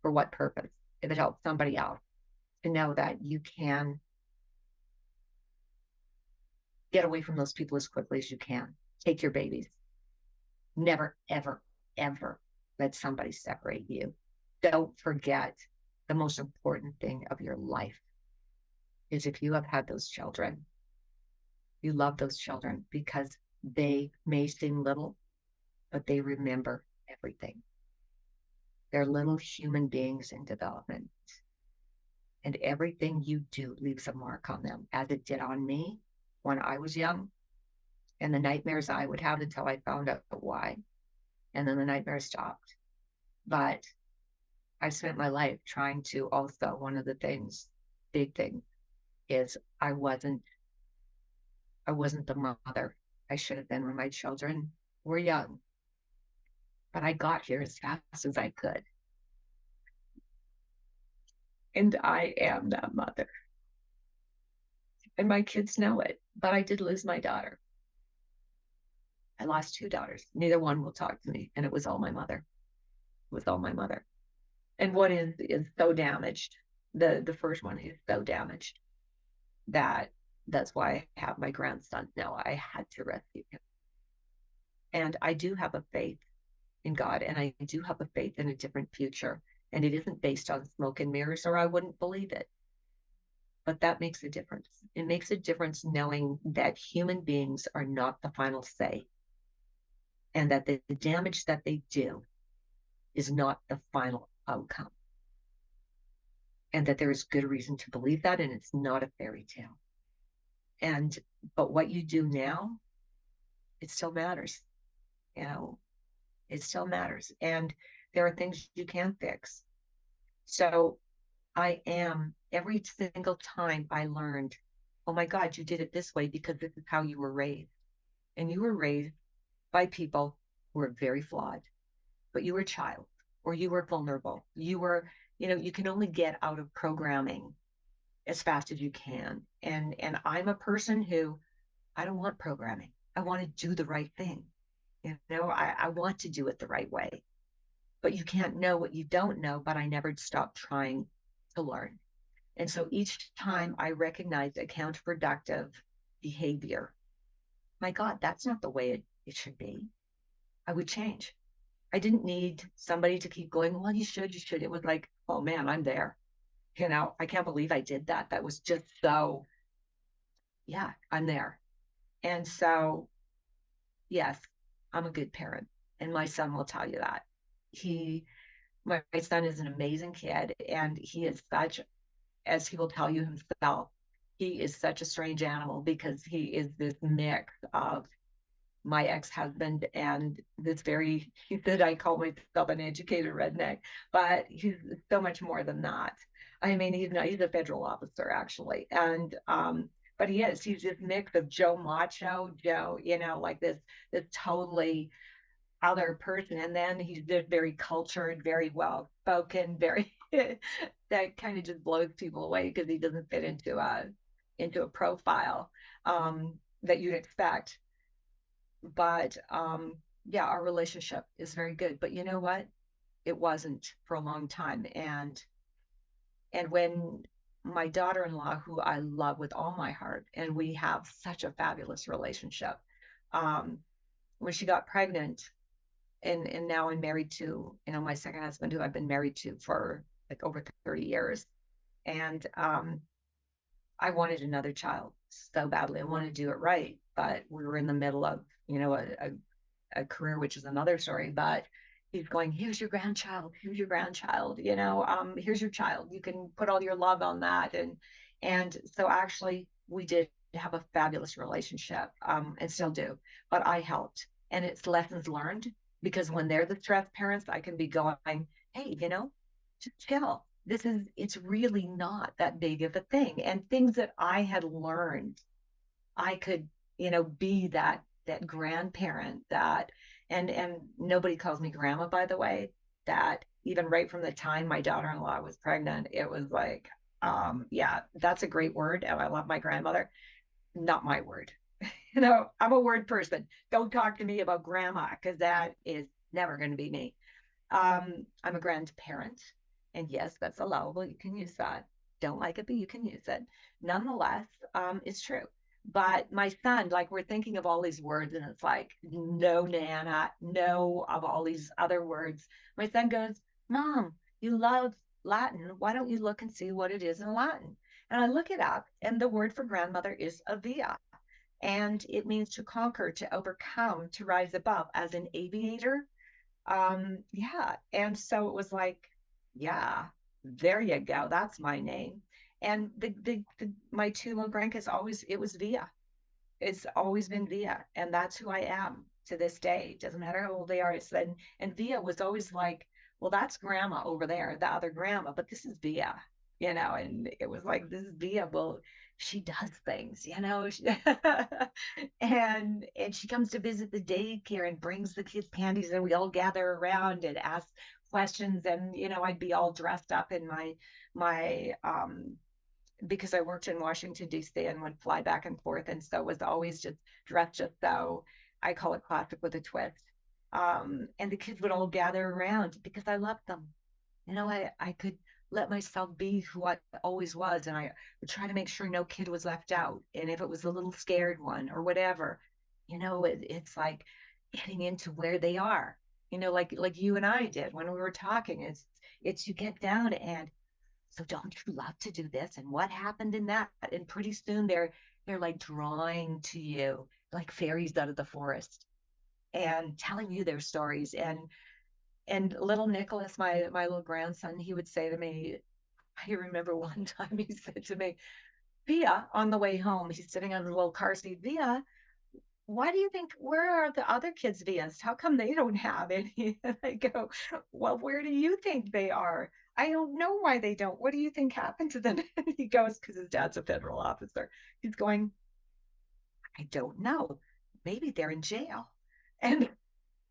for what purpose? If it helps somebody else to know that you can get away from those people as quickly as you can. Take your babies. Never, ever, ever let somebody separate you. Don't forget the most important thing of your life is if you have had those children, you love those children because they may seem little, but they remember everything. They're little human beings in development. And everything you do leaves a mark on them, as it did on me when I was young, and the nightmares I would have until I found out why. And then the nightmares stopped. But I've spent my life trying to also, one of the things, big thing, is I wasn't the mother I should have been when my children were young. But I got here as fast as I could. And I am that mother. And my kids know it. But I did lose my daughter. I lost 2 daughters. Neither one will talk to me. And it was all my mother. It was all my mother. And one is so damaged. The first one is so damaged that's why I have my grandson now. I had to rescue him. And I do have a faith in God, and I do have a faith in a different future. And it isn't based on smoke and mirrors, or I wouldn't believe it. But that makes a difference. It makes a difference knowing that human beings are not the final say, and that the damage that they do is not the final outcome. And that there is good reason to believe that, and it's not a fairy tale. But what you do now, it still matters. You know, it still matters. And there are things you can fix. So every single time I learned, oh my God, you did it this way because this is how you were raised. And you were raised by people who were very flawed, but you were a child, or you were vulnerable. You can only get out of programming as fast as you can. And I'm a person who, I don't want programming. I want to do the right thing. I want to do it the right way. But you can't know what you don't know, but I never stopped trying to learn. And so each time I recognized a counterproductive behavior, my God, that's not the way it should be. I would change. I didn't need somebody to keep going, well, you should. It was like, oh man, I'm there. I can't believe I did that. That was just so, yeah, I'm there. And so, yes, I'm a good parent. And my son will tell you that. My son is an amazing kid, and he is such, as he will tell you himself, he is such a strange animal because he is this mix of my ex-husband and he said I call myself an educated redneck, but he's so much more than that. I mean, he's a federal officer actually. And but he's this mix of Joe Macho, Joe, like this totally other person. And then he's just very cultured, very well spoken, very that kind of just blows people away because he doesn't fit into a profile that you'd expect. But yeah, our relationship is very good. But you know what? It wasn't for a long time. And when my daughter-in-law, who I love with all my heart, and we have such a fabulous relationship, when she got pregnant, and now I'm married to, my second husband, who I've been married to for like over 30 years. And I wanted another child so badly. I wanted to do it right, but we were in the middle of, a career, which is another story. But he's going, here's your grandchild, here's your here's your child. You can put all your love on that. And so actually we did have a fabulous relationship, and still do, but I helped. And it's lessons learned, because when they're the stressed parents, I can be going, hey, just chill. It's really not that big of a thing. And things that I had learned, I could, be that grandparent and nobody calls me grandma, by the way, that even right from the time my daughter-in-law was pregnant, it was like, yeah, that's a great word. And I love my grandmother. Not my word. I'm a word person. Don't talk to me about grandma, because that is never going to be me. I'm a grandparent. And yes, that's allowable. You can use that. Don't like it, but you can use it. Nonetheless, it's true. But my son, like, we're thinking of all these words, and it's like, no, Nana, no, of all these other words. My son goes, Mom, you love Latin. Why don't you look and see what it is in Latin? And I look it up, and the word for grandmother is avia. And it means to conquer, to overcome, to rise above, as an aviator. Yeah. And so it was like, yeah, there you go. That's my name. And my two little grandkids always, it was Via. It's always been Via. And that's who I am to this day. Doesn't matter how old they are. It's then, and Via was always like, well, that's grandma over there, the other grandma, but this is Via, and it was like, this is Via. Well, she does things, and she comes to visit the daycare and brings the kids candies, and we all gather around and ask questions. And I'd be all dressed up in my because I worked in Washington, D.C. and would fly back and forth. And so was always just dressed just so. I call it classic with a twist. And the kids would all gather around because I loved them. I could let myself be who I always was. And I would try to make sure no kid was left out. And if it was a little scared one or whatever, it's like getting into where they are, like you and I did when we were talking. It's you get down and, so don't you love to do this? And what happened in that? And pretty soon they're like drawing to you like fairies out of the forest and telling you their stories. And little Nicholas, my little grandson, he would say to me, I remember one time he said to me, Via, on the way home, he's sitting on the little car seat, Via, why do you think, where are the other kids' Vias? How come they don't have any? And I go, well, where do you think they are? I don't know why they don't. What do you think happened to them? And he goes, because his dad's a federal officer. He's going, I don't know. Maybe they're in jail. And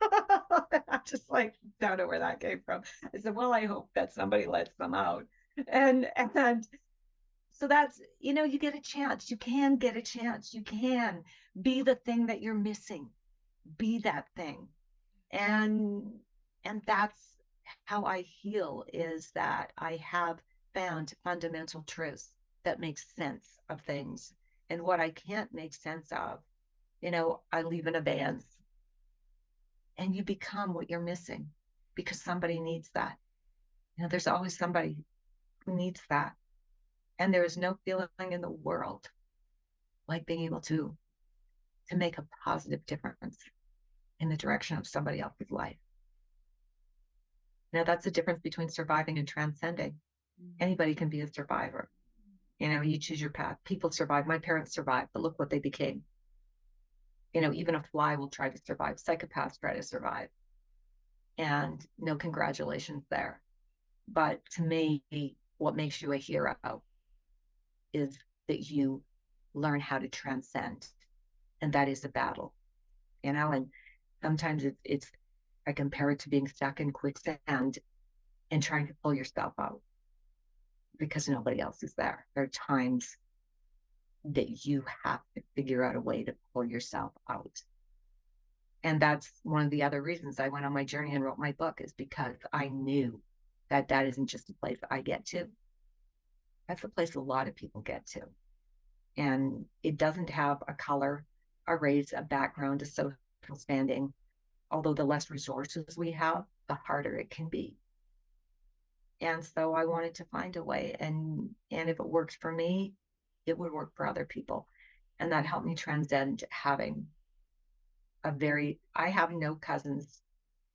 I'm just like, don't know where that came from. I said, well, I hope that somebody lets them out. And so that's, you get a chance. You can get a chance. You can be the thing that you're missing. Be that thing. And that's how I heal, is that I have found fundamental truths that make sense of things. And what I can't make sense of, I leave in abeyance. And you become what you're missing because somebody needs that. There's always somebody who needs that. And there is no feeling in the world like being able to make a positive difference in the direction of somebody else's life. That's the difference between surviving and transcending. Anybody can be a survivor. You choose your path. People survive. My parents survived, but look what they became. Even a fly will try to survive. Psychopaths try to survive. And no congratulations there. But to me, what makes you a hero is that you learn how to transcend. And that is a battle, and sometimes it's I compare it to being stuck in quicksand and trying to pull yourself out because nobody else is there. There are times that you have to figure out a way to pull yourself out. And that's one of the other reasons I went on my journey and wrote my book, is because I knew that that isn't just a place I get to. That's a place a lot of people get to. And it doesn't have a color, a race, a background, a social standing. Although the less resources we have, the harder it can be. And so I wanted to find a way, and if it worked for me, it would work for other people. And that helped me transcend having I have no cousins.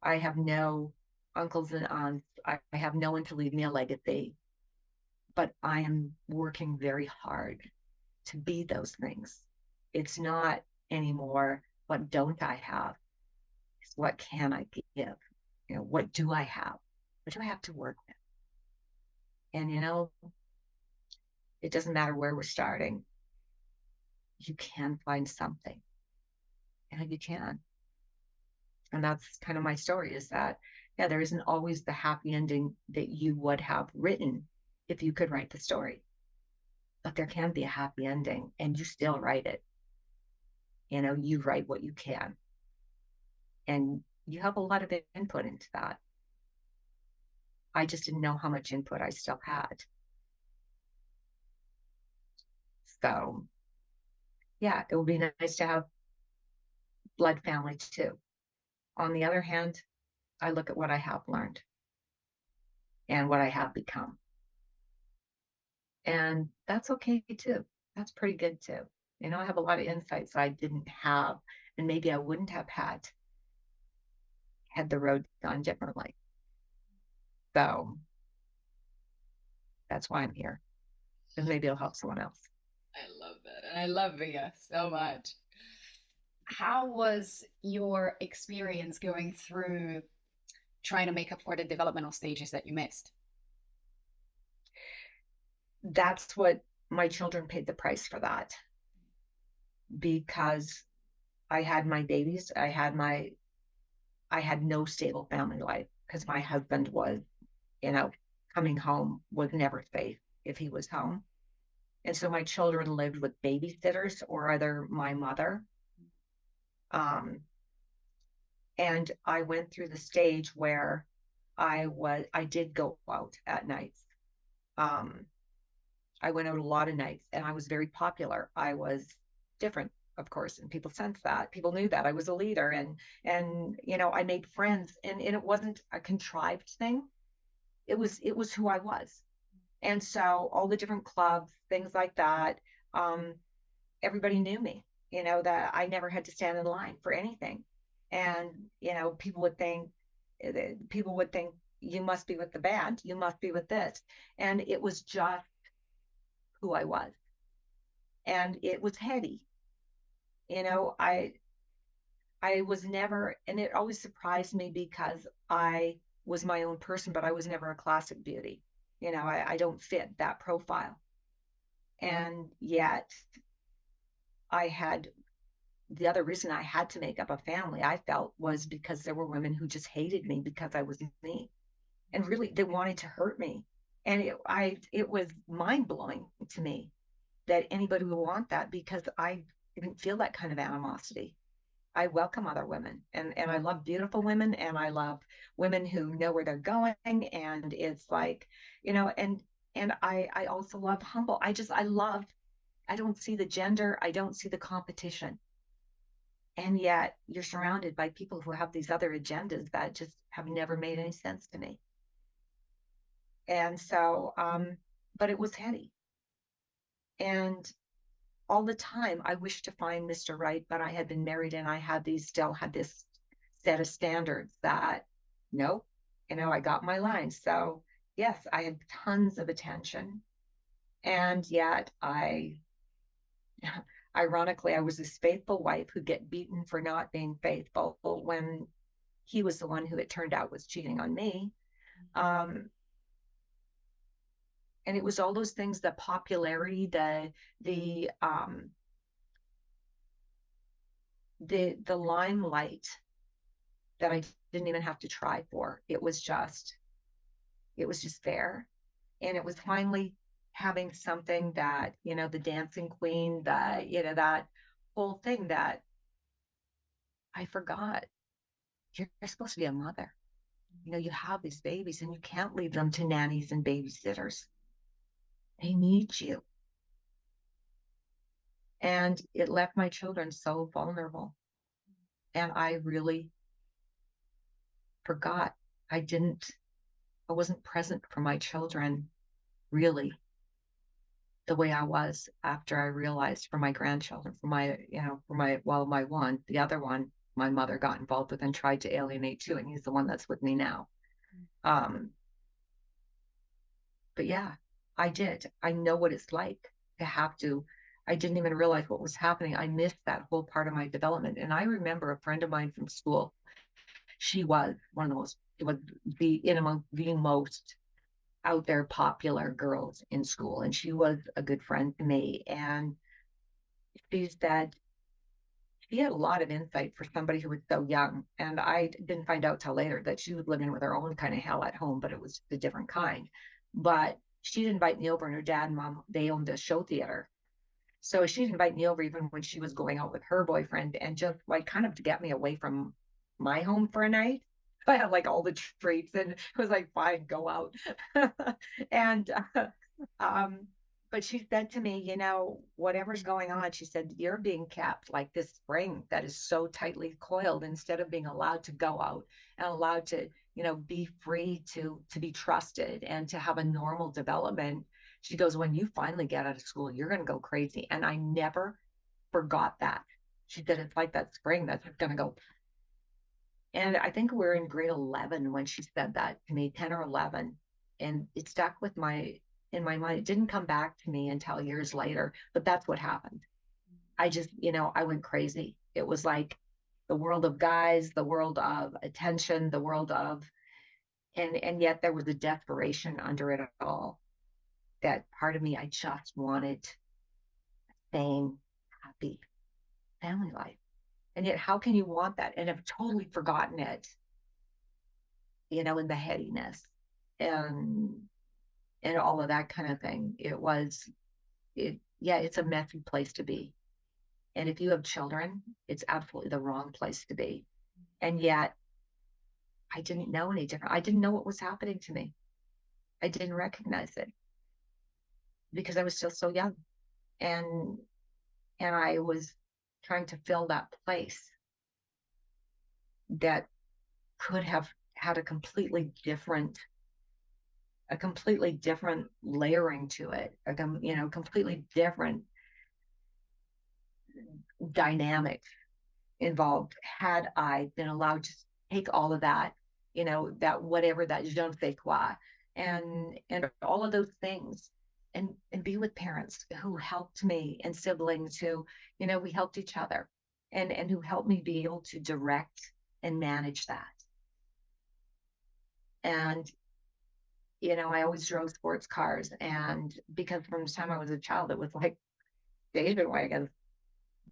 I have no uncles and aunts. I have no one to leave me a legacy. But I am working very hard to be those things. It's not anymore, what don't I have? It's what can I give? What do I have? What do I have to work with? And, it doesn't matter where we're starting. You can find something. And you can. And that's kind of my story, is that, yeah, there isn't always the happy ending that you would have written if you could write the story. But there can be a happy ending, and you still write it. You write what you can. And you have a lot of input into that. I just didn't know how much input I still had. So yeah, it would be nice to have blood family too. On the other hand, I look at what I have learned and what I have become. And that's okay too. That's pretty good too. I have a lot of insights I didn't have, and maybe I wouldn't have had the road gone differently. So that's why I'm here. And maybe it'll help someone else. I love that. And I love Via so much. How was your experience going through trying to make up for the developmental stages that you missed? That's what my children paid the price for that, because I had my babies. I had no stable family life because my husband was, you know, coming home was never safe if he was home. And so my children lived with babysitters or either my mother. Um, and I went through the stage where I did go out at nights. Um, I went out a lot of nights and I was very popular. I was different, of course, and people sensed that. People knew that I was a leader, and I made friends, and it wasn't a contrived thing. It was who I was. And so all the different clubs, things like that, um, everybody knew me, that I never had to stand in line for anything. And, people would think, you must be with the band, you must be with this. And it was just who I was. And it was heady. You know, I was never, and it always surprised me because I was my own person, but I was never a classic beauty. I don't fit that profile. And yet I had the other reason I had to make up a family, I felt, was because there were women who just hated me because I was me, and really they wanted to hurt me. And it was mind blowing to me that anybody would want that, because I didn't feel that kind of animosity. I welcome other women, and I love beautiful women, and I love women who know where they're going. And it's like, and I also love humble. I don't see the gender, I don't see the competition. And yet you're surrounded by people who have these other agendas that just have never made any sense to me. And so, but it was heady. And all the time I wished to find Mr. Right, but I had been married and still had this set of standards that, nope, I got my line. So yes, I had tons of attention. And yet ironically, I was this faithful wife who'd get beaten for not being faithful when he was the one who it turned out was cheating on me. Um, and it was all those things, the popularity, the the limelight that I didn't even have to try for. It was just there. And it was finally having something that, the dancing queen, that whole thing that I forgot. You're supposed to be a mother. You have these babies and you can't leave them to nannies and babysitters. They need you. And it left my children so vulnerable. And I really forgot. I wasn't present for my children, really, the way I was after I realized for my grandchildren, the other one, my mother got involved with and tried to alienate too. And he's the one that's with me now. Um, but yeah, I did. I know what it's like to have to. I didn't even realize what was happening. I missed that whole part of my development. And I remember a friend of mine from school. She was one of the most, it was among the most out there popular girls in school. And she was a good friend to me. And she said she had a lot of insight for somebody who was so young. And I didn't find out till later that she was living with her own kind of hell at home, but it was a different kind. But she'd invite me over, and her dad and mom, they owned a show theater. So she'd invite me over even when she was going out with her boyfriend, and just like kind of to get me away from my home for a night. I had like all the treats, and it was like, fine, go out. and um, but she said to me, whatever's going on, she said, you're being kept like this spring that is so tightly coiled instead of being allowed to go out and allowed to, be free to be trusted and to have a normal development. She goes, when you finally get out of school, you're going to go crazy. And I never forgot that. She said, it's like that spring that's going to go. And I think we were in grade 11 when she said that to me, 10 or 11. And it stuck in my mind. It didn't come back to me until years later, but that's what happened. I just, I went crazy. It was like the world of guys, the world of attention, the world of, and yet there was a desperation under it all. That part of me, I just wanted sane, happy family life. And yet, how can you want that? And I've totally forgotten it, in the headiness and all of that kind of thing. It's a messy place to be. And if you have children, it's absolutely the wrong place to be. And yet, I didn't know any different. I didn't know what was happening to me. I didn't recognize it because I was still so young. And I was trying to fill that place that could have had a completely different layering to it, completely different dynamic involved had I been allowed to take all of that, that whatever that je ne sais quoi, and all of those things, and be with parents who helped me and siblings who, we helped each other, and who helped me be able to direct and manage that. And I always drove sports cars, and because from the time I was a child, it was like station wagons.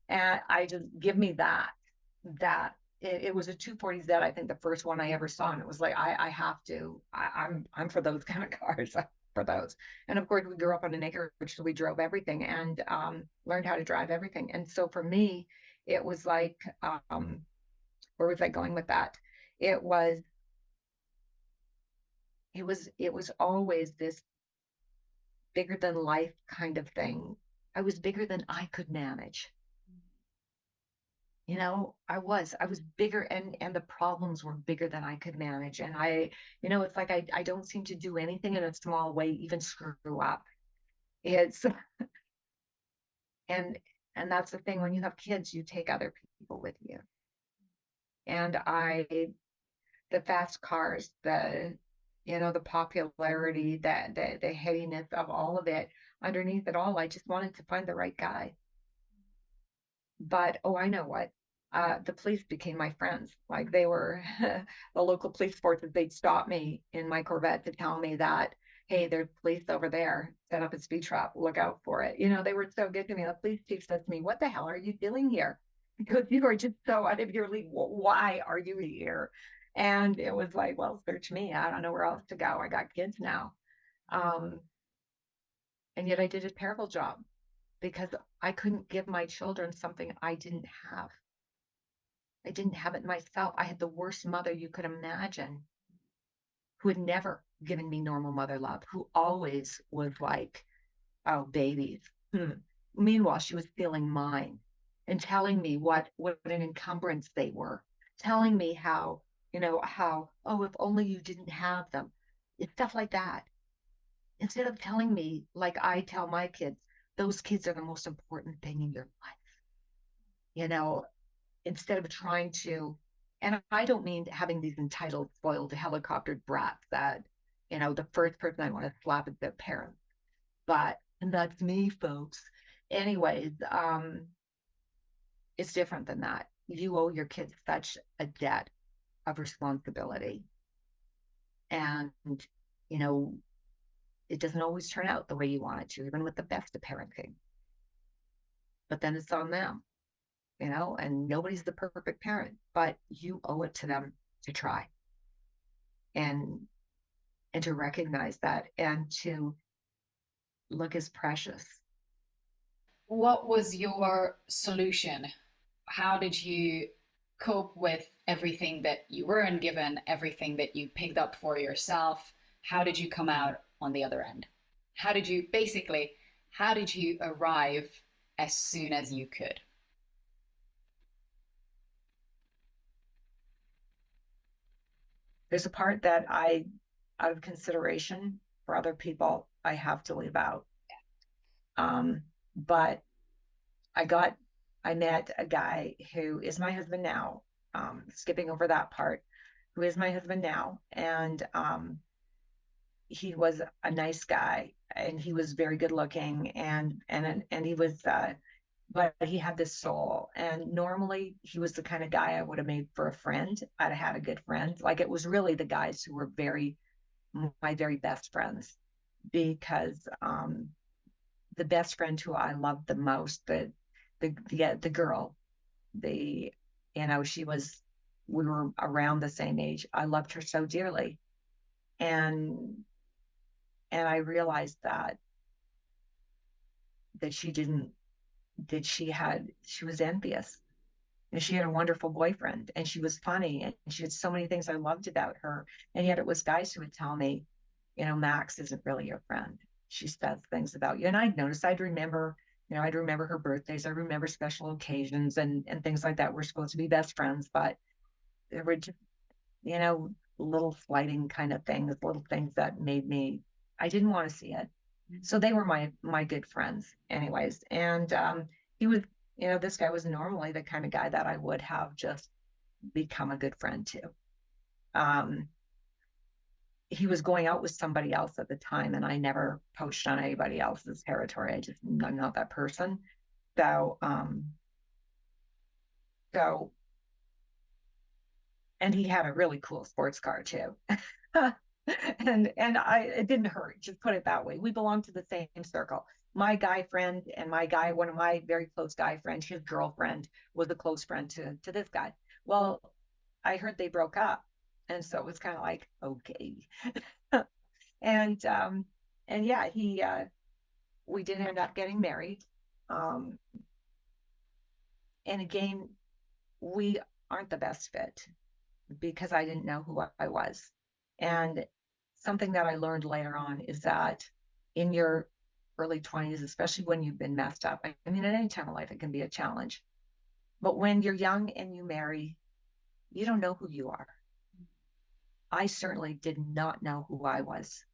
And I just give me that it was a 240Z, I think the first one I ever saw. And it was like, I have to, I'm for those kind of cars, for those. And of course we grew up on an acreage, so we drove everything and learned how to drive everything. And so for me, it was like, where was I going with that? It was always this bigger than life kind of thing. I was bigger than I could manage. I was bigger, and the problems were bigger than I could manage. And it's like, I don't seem to do anything in a small way, even screw up. It's, and that's the thing, when you have kids, you take other people with you. And the fast cars, the popularity, the headiness of all of it, underneath it all, I just wanted to find the right guy. But, I know what, the police became my friends. Like, they were the local police forces. They'd stop me in my Corvette to tell me that, hey, there's police over there, set up a speed trap, look out for it. They were so good to me. The police chief said to me, what the hell are you doing here? Because you are just so out of your league. Why are you here? And it was like, well, search me. I don't know where else to go. I got kids now. And yet I did a terrible job, because I couldn't give my children something I didn't have. I didn't have it myself. I had the worst mother you could imagine, who had never given me normal mother love, who always was like, oh, babies. Meanwhile, she was feeling mine and telling me what an encumbrance they were, telling me how, oh, if only you didn't have them. It's stuff like that. Instead of telling me, like I tell my kids, those kids are the most important thing in your life. Instead of trying to, and I don't mean having these entitled, spoiled, helicoptered brats that, the first person I want to slap is their parents. And that's me, folks. Anyways, it's different than that. You owe your kids such a debt of responsibility. And, it doesn't always turn out the way you want it to, even with the best of parenting. But then it's on them, and nobody's the perfect parent, but you owe it to them to try and to recognize that, and to look as precious. What was your solution? How did you cope with everything that you weren't given, everything that you picked up for yourself? How did you come out on the other end? How did you basically, How did you arrive as soon as you could? There's a part that out of consideration for other people, I have to leave out. But I got, I met a guy who is my husband now, skipping over that part, who is my husband now. And he was a nice guy and he was very good looking and he was, but he had this soul. And normally he was the kind of guy I would have made for a friend. I'd have had a good friend. Like it was really the guys who were my very best friends because the best friend who I loved the most, the girl, the she was, we were around the same age. I loved her so dearly, and I realized that she didn't that she was envious, and she had a wonderful boyfriend, and she was funny, and she had so many things I loved about her, and yet it was guys who would tell me, Max isn't really your friend. She says things about you. And I'd notice, I'd remember her birthdays. I remember special occasions and things like that. We're supposed to be best friends, but there were just, little slighting kind of things, little things that made me, I didn't want to see it. So they were my good friends anyways. And he was, this guy was normally the kind of guy that I would have just become a good friend to. Um, he was going out with somebody else at the time, and I never poached on anybody else's territory. I'm not that person. So, so, and he had a really cool sports car too. It didn't hurt, just put it that way. We belonged to the same circle. My guy friend and one of my very close guy friends, his girlfriend was a close friend to this guy. Well, I heard they broke up. And so it was kind of like, okay. and yeah, we did end up getting married. Um, and again, we aren't the best fit because I didn't know who I was. And something that I learned later on is that in your early 20s, especially when you've been messed up, I mean, at any time in life, it can be a challenge. But when you're young and you marry, you don't know who you are. I certainly did not know who I was.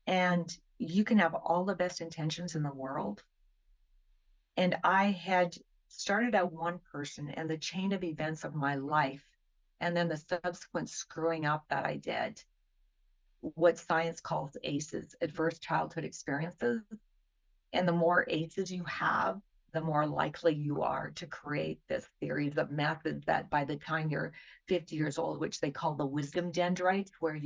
And you can have all the best intentions in the world. And I had started out one person, and the chain of events of my life, and then the subsequent screwing up that I did, what science calls ACEs, adverse childhood experiences. And the more ACEs you have, the more likely you are to create this series of methods that by the time you're 50 years old, which they call the wisdom dendrites, where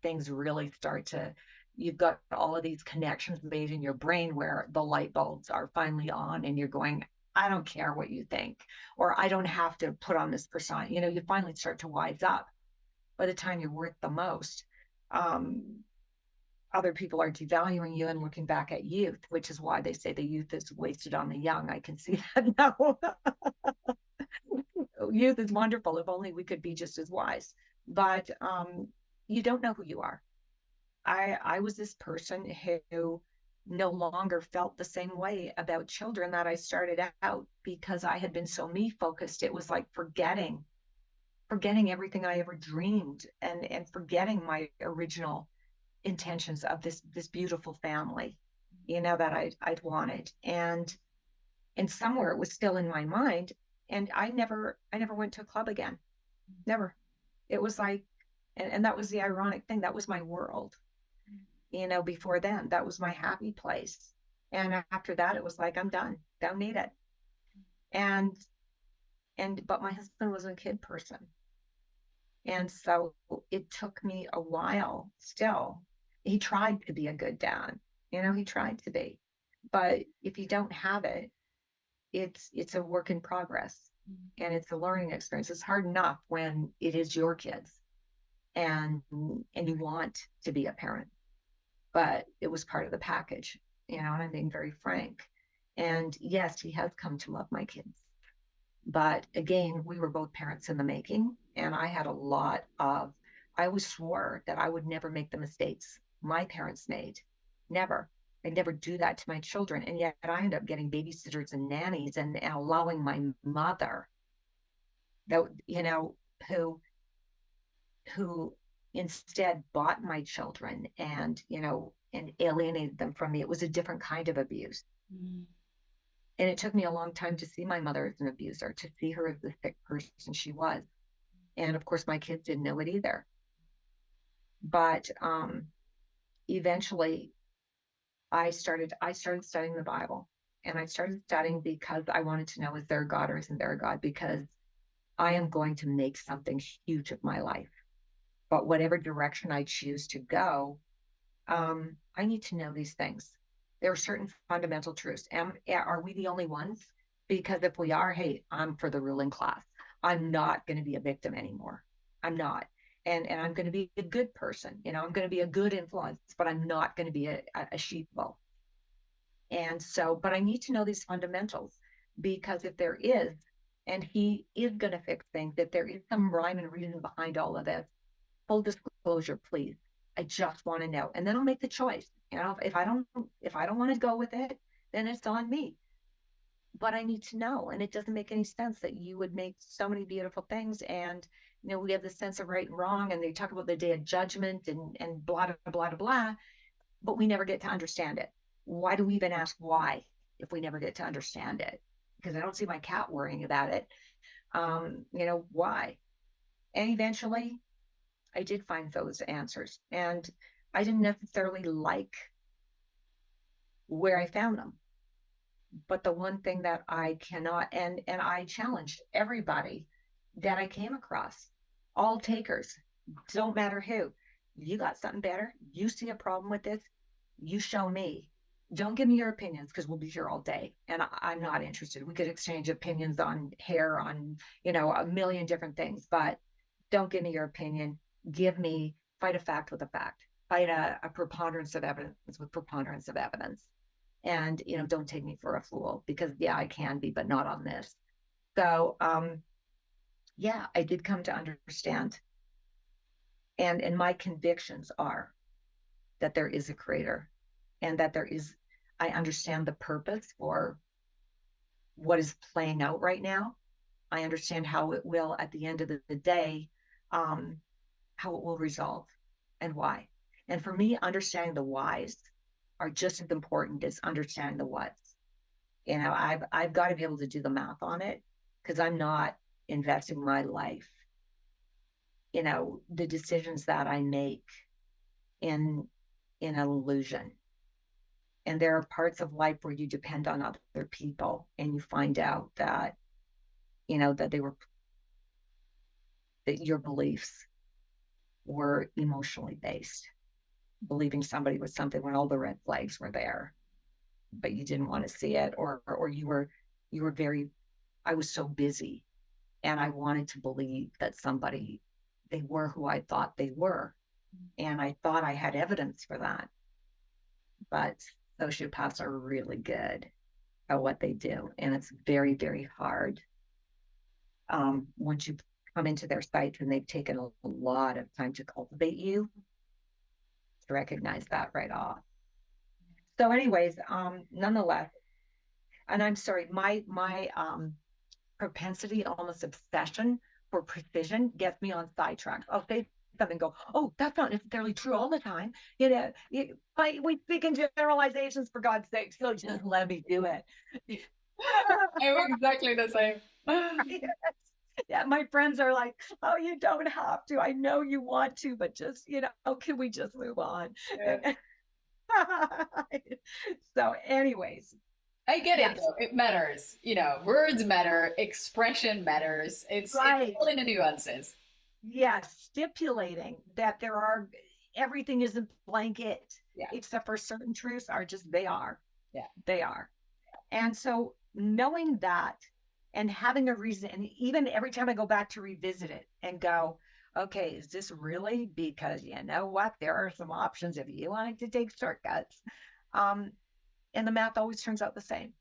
things really start to, you've got all of these connections made in your brain where the light bulbs are finally on and you're going, I don't care what you think, or I don't have to put on this persona. You finally start to wise up by the time you're worth the most. Other people are devaluing you and looking back at youth, which is why they say the youth is wasted on the young. I can see that now. Youth is wonderful. If only we could be just as wise. But you don't know who you are. I was this person who no longer felt the same way about children that I started out because I had been so me focused. It was like forgetting everything I ever dreamed and forgetting my original intentions of this beautiful family, that I'd wanted. And somewhere it was still in my mind. And I never went to a club again. Never. It was like, and that was the ironic thing. That was my world. Before then, that was my happy place. And after that, it was like, I'm done. Don't need it. And but my husband was a kid person. And so it took me a while still. He tried to be a good dad. He tried to be. But if you don't have it, it's a work in progress and it's a learning experience. It's hard enough when it is your kids and you want to be a parent. But it was part of the package, and I'm being very frank. And yes, he has come to love my kids. But again, we were both parents in the making, and I always swore that I would never make the mistakes my parents made. Never. I'd never do that to my children. And yet I ended up getting babysitters and nannies and allowing my mother, that, who instead bought my children and alienated them from me. It was a different kind of abuse. Mm. And it took me a long time to see my mother as an abuser, to see her as the sick person she was. And of course, my kids didn't know it either. But eventually, I started studying the Bible, and I started studying because I wanted to know, is there a God or isn't there a God? Because I am going to make something huge of my life. But whatever direction I choose to go, I need to know these things. There are certain fundamental truths. Are we the only ones? Because if we are, hey, I'm for the ruling class. I'm not going to be a victim anymore. I'm not. And I'm going to be a good person. I'm going to be a good influence, but I'm not going to be a sheeple. And so, but I need to know these fundamentals, because if there is, and he is going to fix things, if there is some rhyme and reason behind all of this, full disclosure, please. I just want to know. And then I'll make the choice. If I don't want to go with it, then it's on me. But I need to know. And it doesn't make any sense that you would make so many beautiful things. And, we have this sense of right and wrong, and they talk about the day of judgment and blah, blah, blah, blah, blah, but we never get to understand it. Why do we even ask why if we never get to understand it? Because I don't see my cat worrying about it. Why? And eventually I did find those answers, and I didn't necessarily like where I found them. But the one thing that I cannot, and I challenged everybody that I came across, all takers, don't matter who, you got something better, you see a problem with this, you show me. Don't give me your opinions, because we'll be here all day, and I'm not interested. We could exchange opinions on hair, on a million different things, but don't give me your opinion. Fight a fact with a fact, fight a preponderance of evidence with preponderance of evidence. And don't take me for a fool, because I can be, but not on this. So I did come to understand, and my convictions are that there is a creator, and that I understand the purpose for what is playing out right now. I understand how it will, at the end of the day, how it will resolve and why. And for me, understanding the whys are just as important as understanding the whats. I've got to be able to do the math on it, because I'm not investing my life, the decisions that I make in an illusion. And there are parts of life where you depend on other people, and you find out that, that your beliefs were emotionally based, believing somebody was something when all the red flags were there, but you didn't want to see it, or you were I was so busy, and I wanted to believe that they were who I thought they were. And I thought I had evidence for that. But sociopaths are really good at what they do. And it's very, very hard. Once you come into their sites and they've taken a lot of time to cultivate you, to recognize that right off. So anyways, nonetheless, and I'm sorry, my propensity, almost obsession for precision, gets me on sidetracks. I'll say something, go, oh, that's not necessarily true all the time. We speak in generalizations, for God's sake, so just let me do it. I'm exactly the same. Yeah, my friends are like, oh, you don't have to. I know you want to, but just, can we just move on? Yeah. So anyways, I get it though. It matters. Words matter, expression matters. It's all in the nuances. Yes, stipulating that everything isn't blanket, except for certain truths are just, they are. Yeah. They are. And so knowing that, and having a reason, and even every time I go back to revisit it and go, okay, is this really? Because you know what? There are some options if you wanted to take shortcuts. And the math always turns out the same.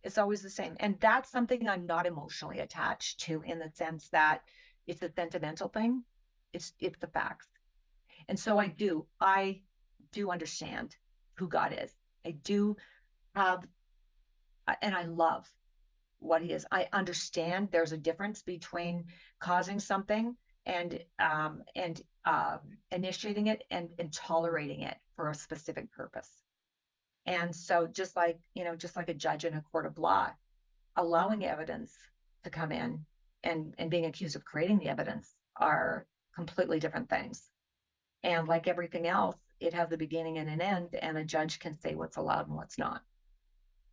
It's always the same. And that's something I'm not emotionally attached to, in the sense that it's a sentimental thing. It's the facts. And so I do understand who God is. I do have, and I love what he is. I understand there's a difference between causing something and initiating it and tolerating it for a specific purpose. And so just like a judge in a court of law, allowing evidence to come in and being accused of creating the evidence are completely different things. And like everything else, it has a beginning and an end, and a judge can say what's allowed and what's not.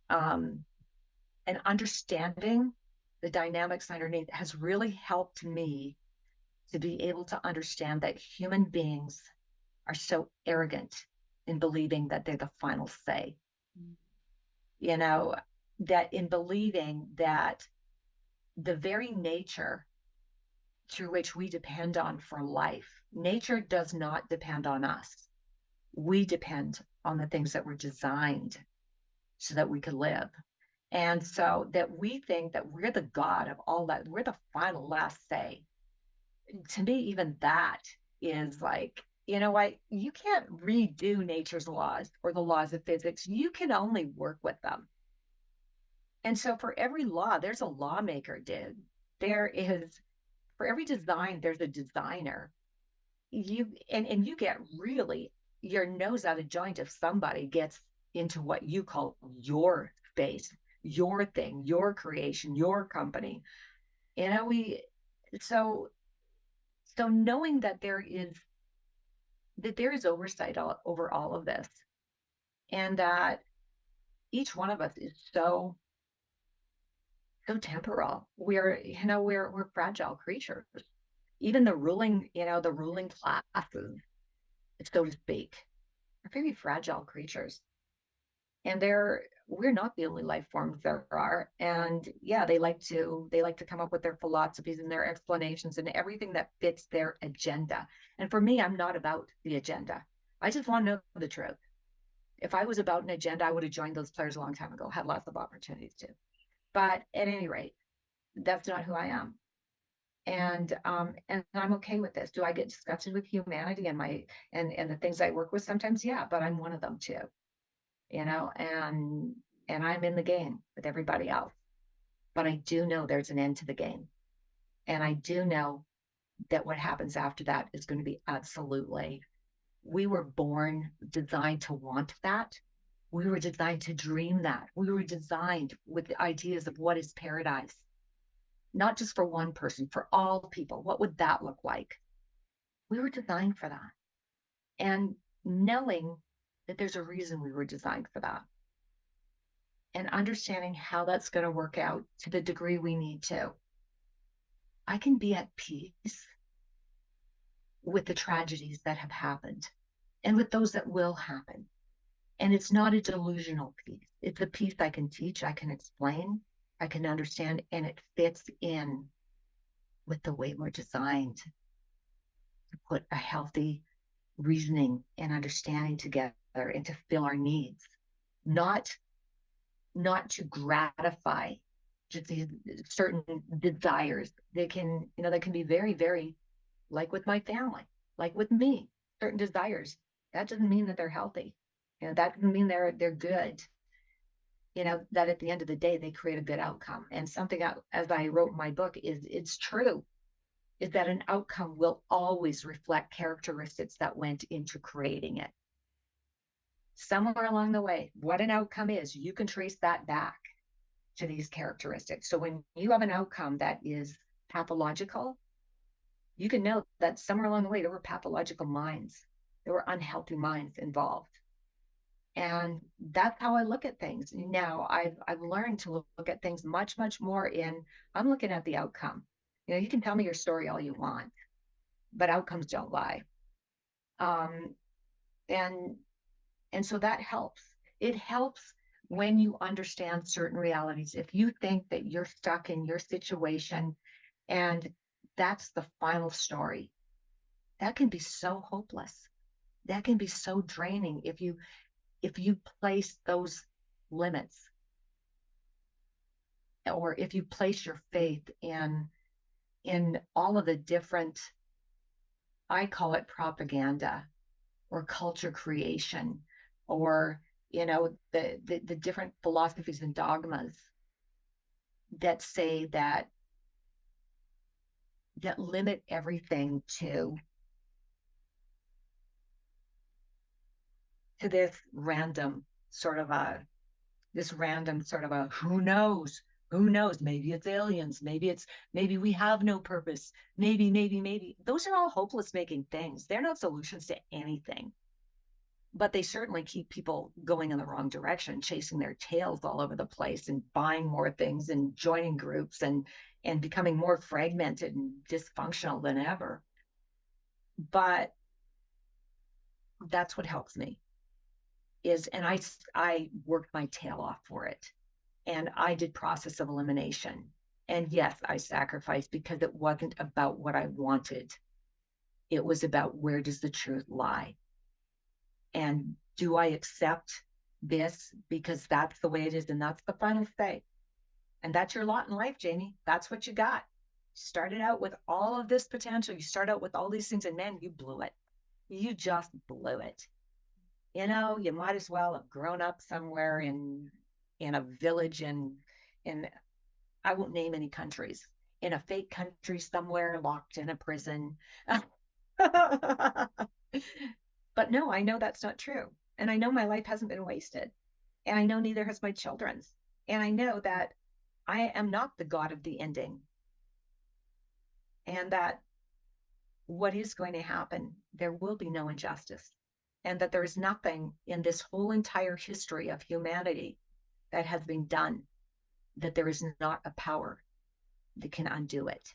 Um, and understanding the dynamics underneath has really helped me to be able to understand that human beings are so arrogant in believing that they're the final say. You know, that in believing that the very nature through which we depend on for life, nature does not depend on us. We depend on the things that were designed so that we could live. And so that we think that we're the God of all that, we're the final last say. To me, even that is like, you know what? You can't redo nature's laws or the laws of physics. You can only work with them. And so for every law, there's a lawmaker, dude. There is, for every design, there's a designer. And you get really your nose out of joint if somebody gets into what you call your space, your thing, your creation, your company. You know, so so knowing that there is oversight over all of this, and that each one of us is so temporal. We're fragile creatures. Even the ruling classes, so to speak, are very fragile creatures. And we're not the only life forms there are. And yeah, they like to come up with their philosophies and their explanations and everything that fits their agenda. And for me, I'm not about the agenda. I just want to know the truth. If I was about an agenda, I would have joined those players a long time ago, had lots of opportunities to. But at any rate, that's not who I am. And I'm okay with this. Do I get disgusted with humanity and and the things I work with sometimes? Yeah, but I'm one of them too, and I'm in the game with everybody else. But I do know there's an end to the game. And I do know that what happens after that is going to be absolutely, we were born designed to want that. We were designed to dream that. We were designed with the ideas of what is paradise, not just for one person, for all people. What would that look like? We were designed for that. And knowing that there's a reason we were designed for that and understanding how that's going to work out to the degree we need to, I can be at peace with the tragedies that have happened and with those that will happen. And it's not a delusional peace. It's a peace I can teach, I can explain, I can understand, and it fits in with the way we're designed to put a healthy reasoning and understanding together and to fill our needs, not to gratify just these certain desires. They can be very, very, like with my family, like with me, certain desires. That doesn't mean that they're healthy. That doesn't mean they're good. That at the end of the day, they create a good outcome. And something, as I wrote in my book, it's true, is that an outcome will always reflect characteristics that went into creating it. Somewhere along the way, what an outcome is, you can trace that back to these characteristics. So when you have an outcome that is pathological, you can know that somewhere along the way, there were pathological minds, there were unhealthy minds involved. And that's how I look at things. Now I've learned to look at things much, much more I'm looking at the outcome. You can tell me your story all you want, but outcomes don't lie. Um, and and so that helps. It helps when you understand certain realities. If you think that you're stuck in your situation and that's the final story, that can be so hopeless. That can be so draining if you place those limits, or if you place your faith in all of the different, I call it propaganda or culture creation, or the different philosophies and dogmas that say that limit everything to this random sort of a who knows, maybe it's aliens, maybe we have no purpose, maybe those are all hopeless making things. They're not solutions to anything, but they certainly keep people going in the wrong direction, chasing their tails all over the place and buying more things and joining groups and becoming more fragmented and dysfunctional than ever. But that's what helps me and I worked my tail off for it. And I did process of elimination. And yes, I sacrificed because it wasn't about what I wanted. It was about where does the truth lie? And do I accept this because that's the way it is and that's the final say? And that's your lot in life, Jamie. That's what you got. You started out with all of this potential. You start out with all these things, and man, you blew it. You just blew it. You might as well have grown up somewhere in a village in I won't name any countries, in a fake country somewhere, locked in a prison. But no, I know that's not true. And I know my life hasn't been wasted. And I know neither has my children's. And I know that I am not the God of the ending. And that what is going to happen, there will be no injustice. And that there is nothing in this whole entire history of humanity that has been done, that there is not a power that can undo it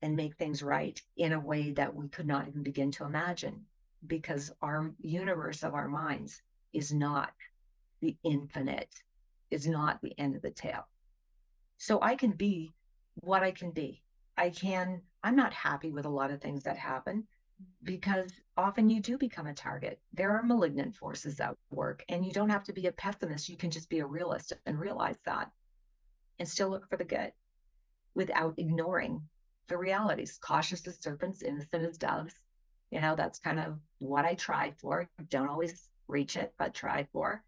and make things right in a way that we could not even begin to imagine, because our universe of our minds is not the infinite, is not the end of the tail. So I can be what I can be. I'm not happy with a lot of things that happen, because often you do become a target. There are malignant forces at work, and you don't have to be a pessimist. You can just be a realist and realize that and still look for the good without ignoring the realities. Cautious as serpents, innocent as doves. That's kind of what I try for. Don't always reach it, but try for.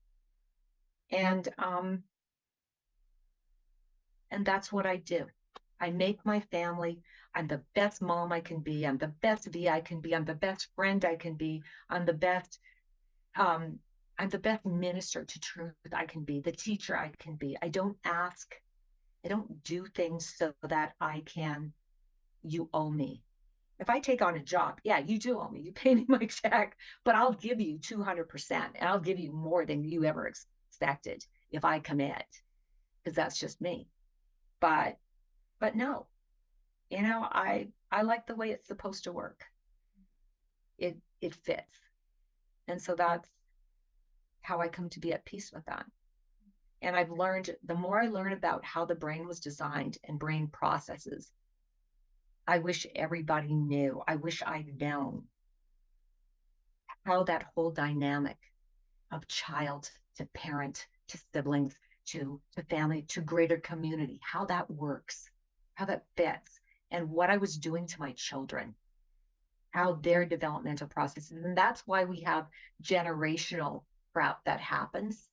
And that's what I do. I make my family. I'm the best mom I can be. I'm the best V I can be. I'm the best friend I can be. I'm the best minister to truth I can be, the teacher I can be. I don't do things so that you owe me. If I take on a job, yeah, you do owe me. You pay me my check, but I'll give you 200%, and I'll give you more than you ever expected if I commit, because that's just me. But no, I like the way it's supposed to work. It fits. And so that's how I come to be at peace with that. And I've learned, the more I learn about how the brain was designed and brain processes, I wish everybody knew. I wish I'd known how that whole dynamic of child to parent to siblings to family to greater community, how that works, how that fits, and what I was doing to my children, how their developmental processes. And that's why we have generational crap that happens.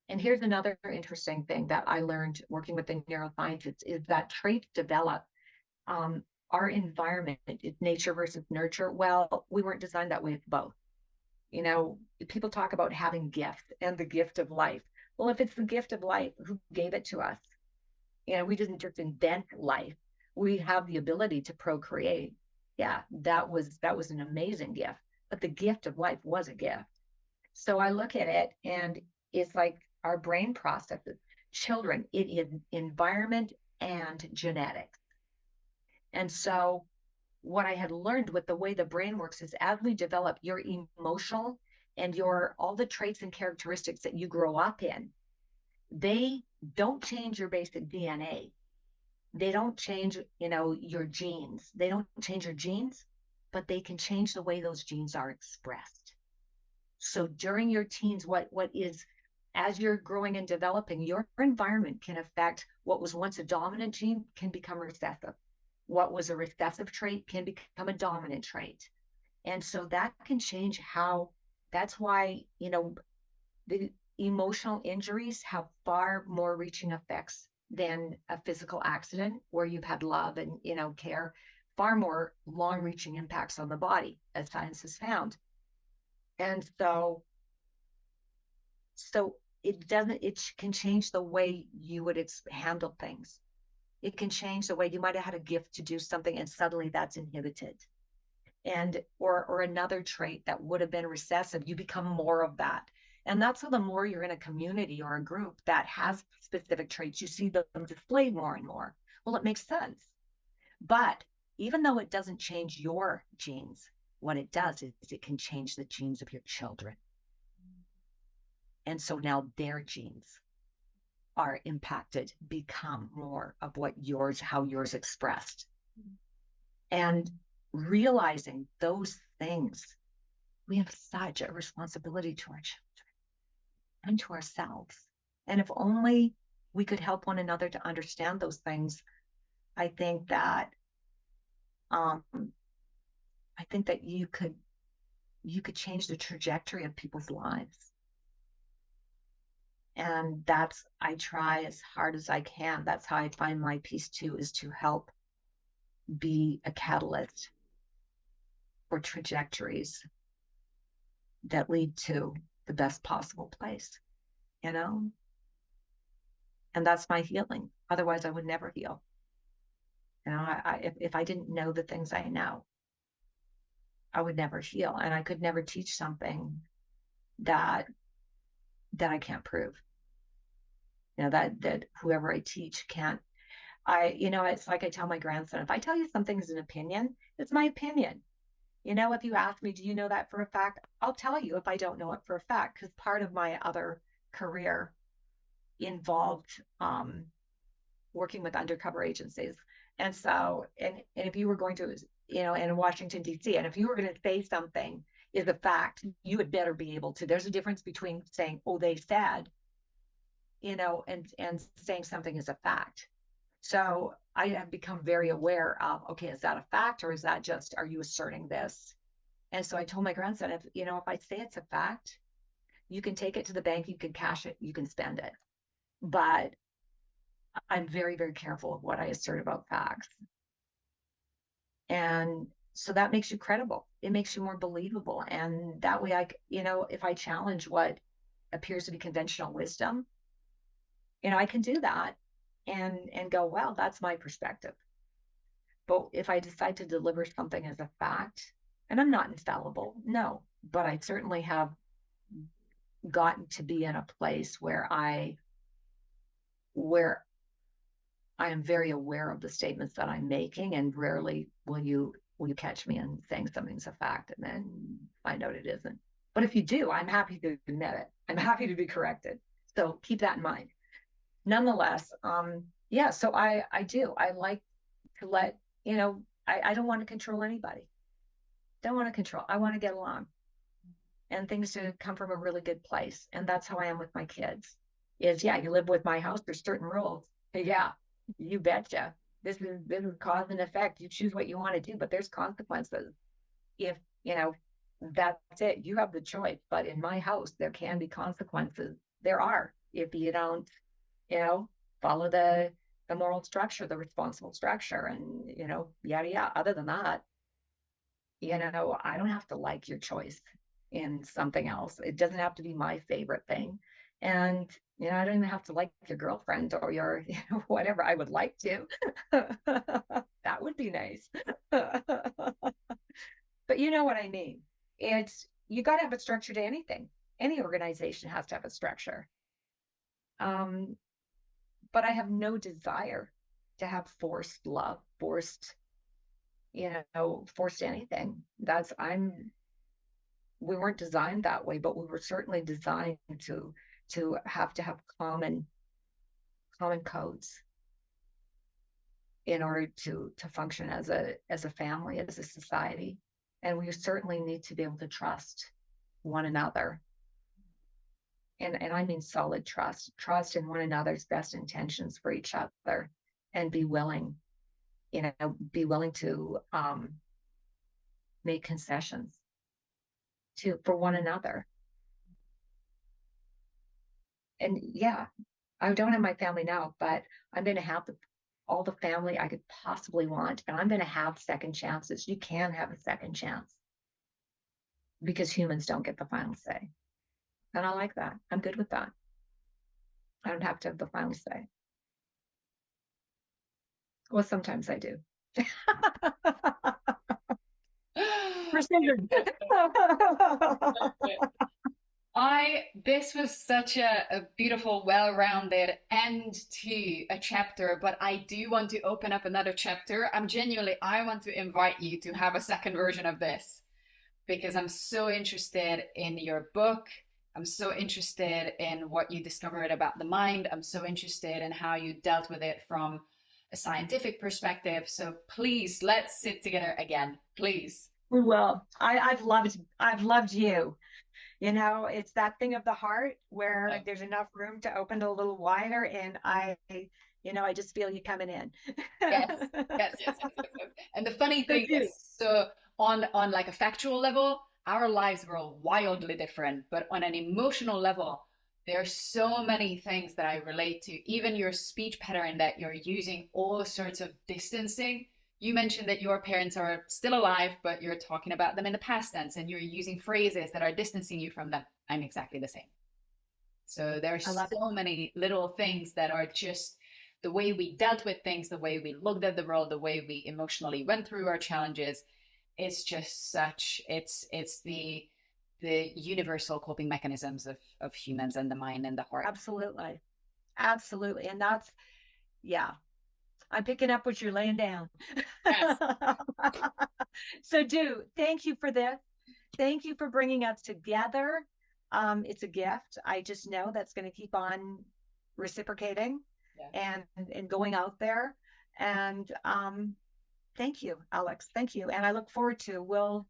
And here's another interesting thing that I learned working with the neuroscientists is that traits develop. Our environment is nature versus nurture. Well, we weren't designed that way. It's both. People talk about having gifts and the gift of life. Well, if it's the gift of life, who gave it to us? We didn't just invent life. We have the ability to procreate. Yeah, that was an amazing gift. But the gift of life was a gift. So I look at it, and it's like our brain processes. Children, it is environment and genetics. And so what I had learned with the way the brain works is as we develop your emotional and all the traits and characteristics that you grow up in, they don't change your basic DNA. They don't change, your genes. They don't change your genes, but they can change the way those genes are expressed. So during your teens, as you're growing and developing, your environment can affect what was once a dominant gene can become recessive. What was a recessive trait can become a dominant trait. And so that can change how That's why, the emotional injuries have far more reaching effects than a physical accident where you've had love and, care, far more long reaching impacts on the body, as science has found. And so it can change the way you would handle things. It can change the way you might have had a gift to do something and suddenly that's inhibited. And or another trait that would have been recessive, you become more of that. And that's how the more you're in a community or a group that has specific traits, you see them displayed more and more. Well, it makes sense. But even though it doesn't change your genes, what it does is it can change the genes of your children. And so now their genes are impacted, become more of how yours expressed. And realizing those things, we have such a responsibility to our children and to ourselves. And if only we could help one another to understand those things, I think that you could change the trajectory of people's lives. And I try as hard as I can. That's how I find my piece too, is to help be a catalyst for trajectories that lead to the best possible place, And that's my healing. Otherwise I would never heal. If I didn't know the things I know, I would never heal. And I could never teach something that I can't prove. That whoever I teach can't. It's like I tell my grandson, if I tell you something is an opinion, it's my opinion. If you ask me, do you know that for a fact? I'll tell you if I don't know it for a fact, because part of my other career involved working with undercover agencies. And so, and if you were going to, in Washington, D.C., and if you were going to say something is a fact, you had better be able to. There's a difference between saying, oh, they said, and saying something is a fact. So I have become very aware of, okay, is that a fact or is that just, are you asserting this? And so I told my grandson, if I say it's a fact, you can take it to the bank, you can cash it, you can spend it. But I'm very, very careful of what I assert about facts. And so that makes you credible. It makes you more believable. And that way if I challenge what appears to be conventional wisdom, I can do that and go, well, that's my perspective. But if I decide to deliver something as a fact, and I'm not infallible, no, but I certainly have gotten to be in a place where I am very aware of the statements that I'm making, and rarely will you catch me in saying something's a fact and then find out it isn't. But if you do, I'm happy to admit it. I'm happy to be corrected. So keep that in mind. Nonetheless, so I like to let, I don't want to control anybody. Don't want to control. I want to get along and things to come from a really good place. And that's how I am with my kids is, you live with my house. There's certain rules. Yeah, you betcha. This is cause and effect. You choose what you want to do, but there's consequences. If, that's it. You have the choice. But in my house, there can be consequences. There are, if you don't, follow the moral structure, the responsible structure, and, yada, yada. Other than that, I don't have to like your choice in something else. It doesn't have to be my favorite thing. And, I don't even have to like your girlfriend or your, whatever. I would like to. That would be nice. But you know what I mean? You got to have a structure to anything. Any organization has to have a structure. But I have no desire to have forced love, forced anything. We weren't designed that way, but we were certainly designed to have common codes in order to function as a family, as a society. And we certainly need to be able to trust one another. And I mean solid trust in one another's best intentions for each other, and be willing to make concessions for one another. And yeah, I don't have my family now, but I'm going to have all the family I could possibly want, and I'm going to have second chances. You can have a second chance because humans don't get the final say. And I like that. I'm good with that. I don't have to have the final say. Well, sometimes I do. Precision. This was such a beautiful, well-rounded end to a chapter, but I do want to open up another chapter. I want to invite you to have a second version of this because I'm so interested in your book. I'm so interested in what you discovered about the mind. I'm so interested in how you dealt with it from a scientific perspective. So please, let's sit together again, please. We will. I've loved you. You know, it's that thing of the heart where there's enough room to open it a little wider, and I just feel you coming in. Yes. And the funny thing is, so on like a factual level, our lives were wildly different, but on an emotional level, there are so many things that I relate to. Even your speech pattern that you're using, all sorts of distancing. You mentioned that your parents are still alive, but you're talking about them in the past tense and you're using phrases that are distancing you from them. I'm exactly the same. So there's so many little things that are just the way we dealt with things, the way we looked at the world, the way we emotionally went through our challenges. It's just it's the universal coping mechanisms of humans and the mind and the heart. Absolutely. And that's, yeah. I'm picking up what you're laying down. Yes. So thank you for this. Thank you for bringing us together. It's a gift. I just know that's going to keep on reciprocating and going out there. And thank you, Alex. Thank you. And I look forward to, we'll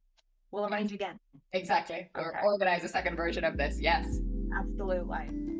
arrange again. Exactly. Or organize a second version of this. Yes. Absolutely.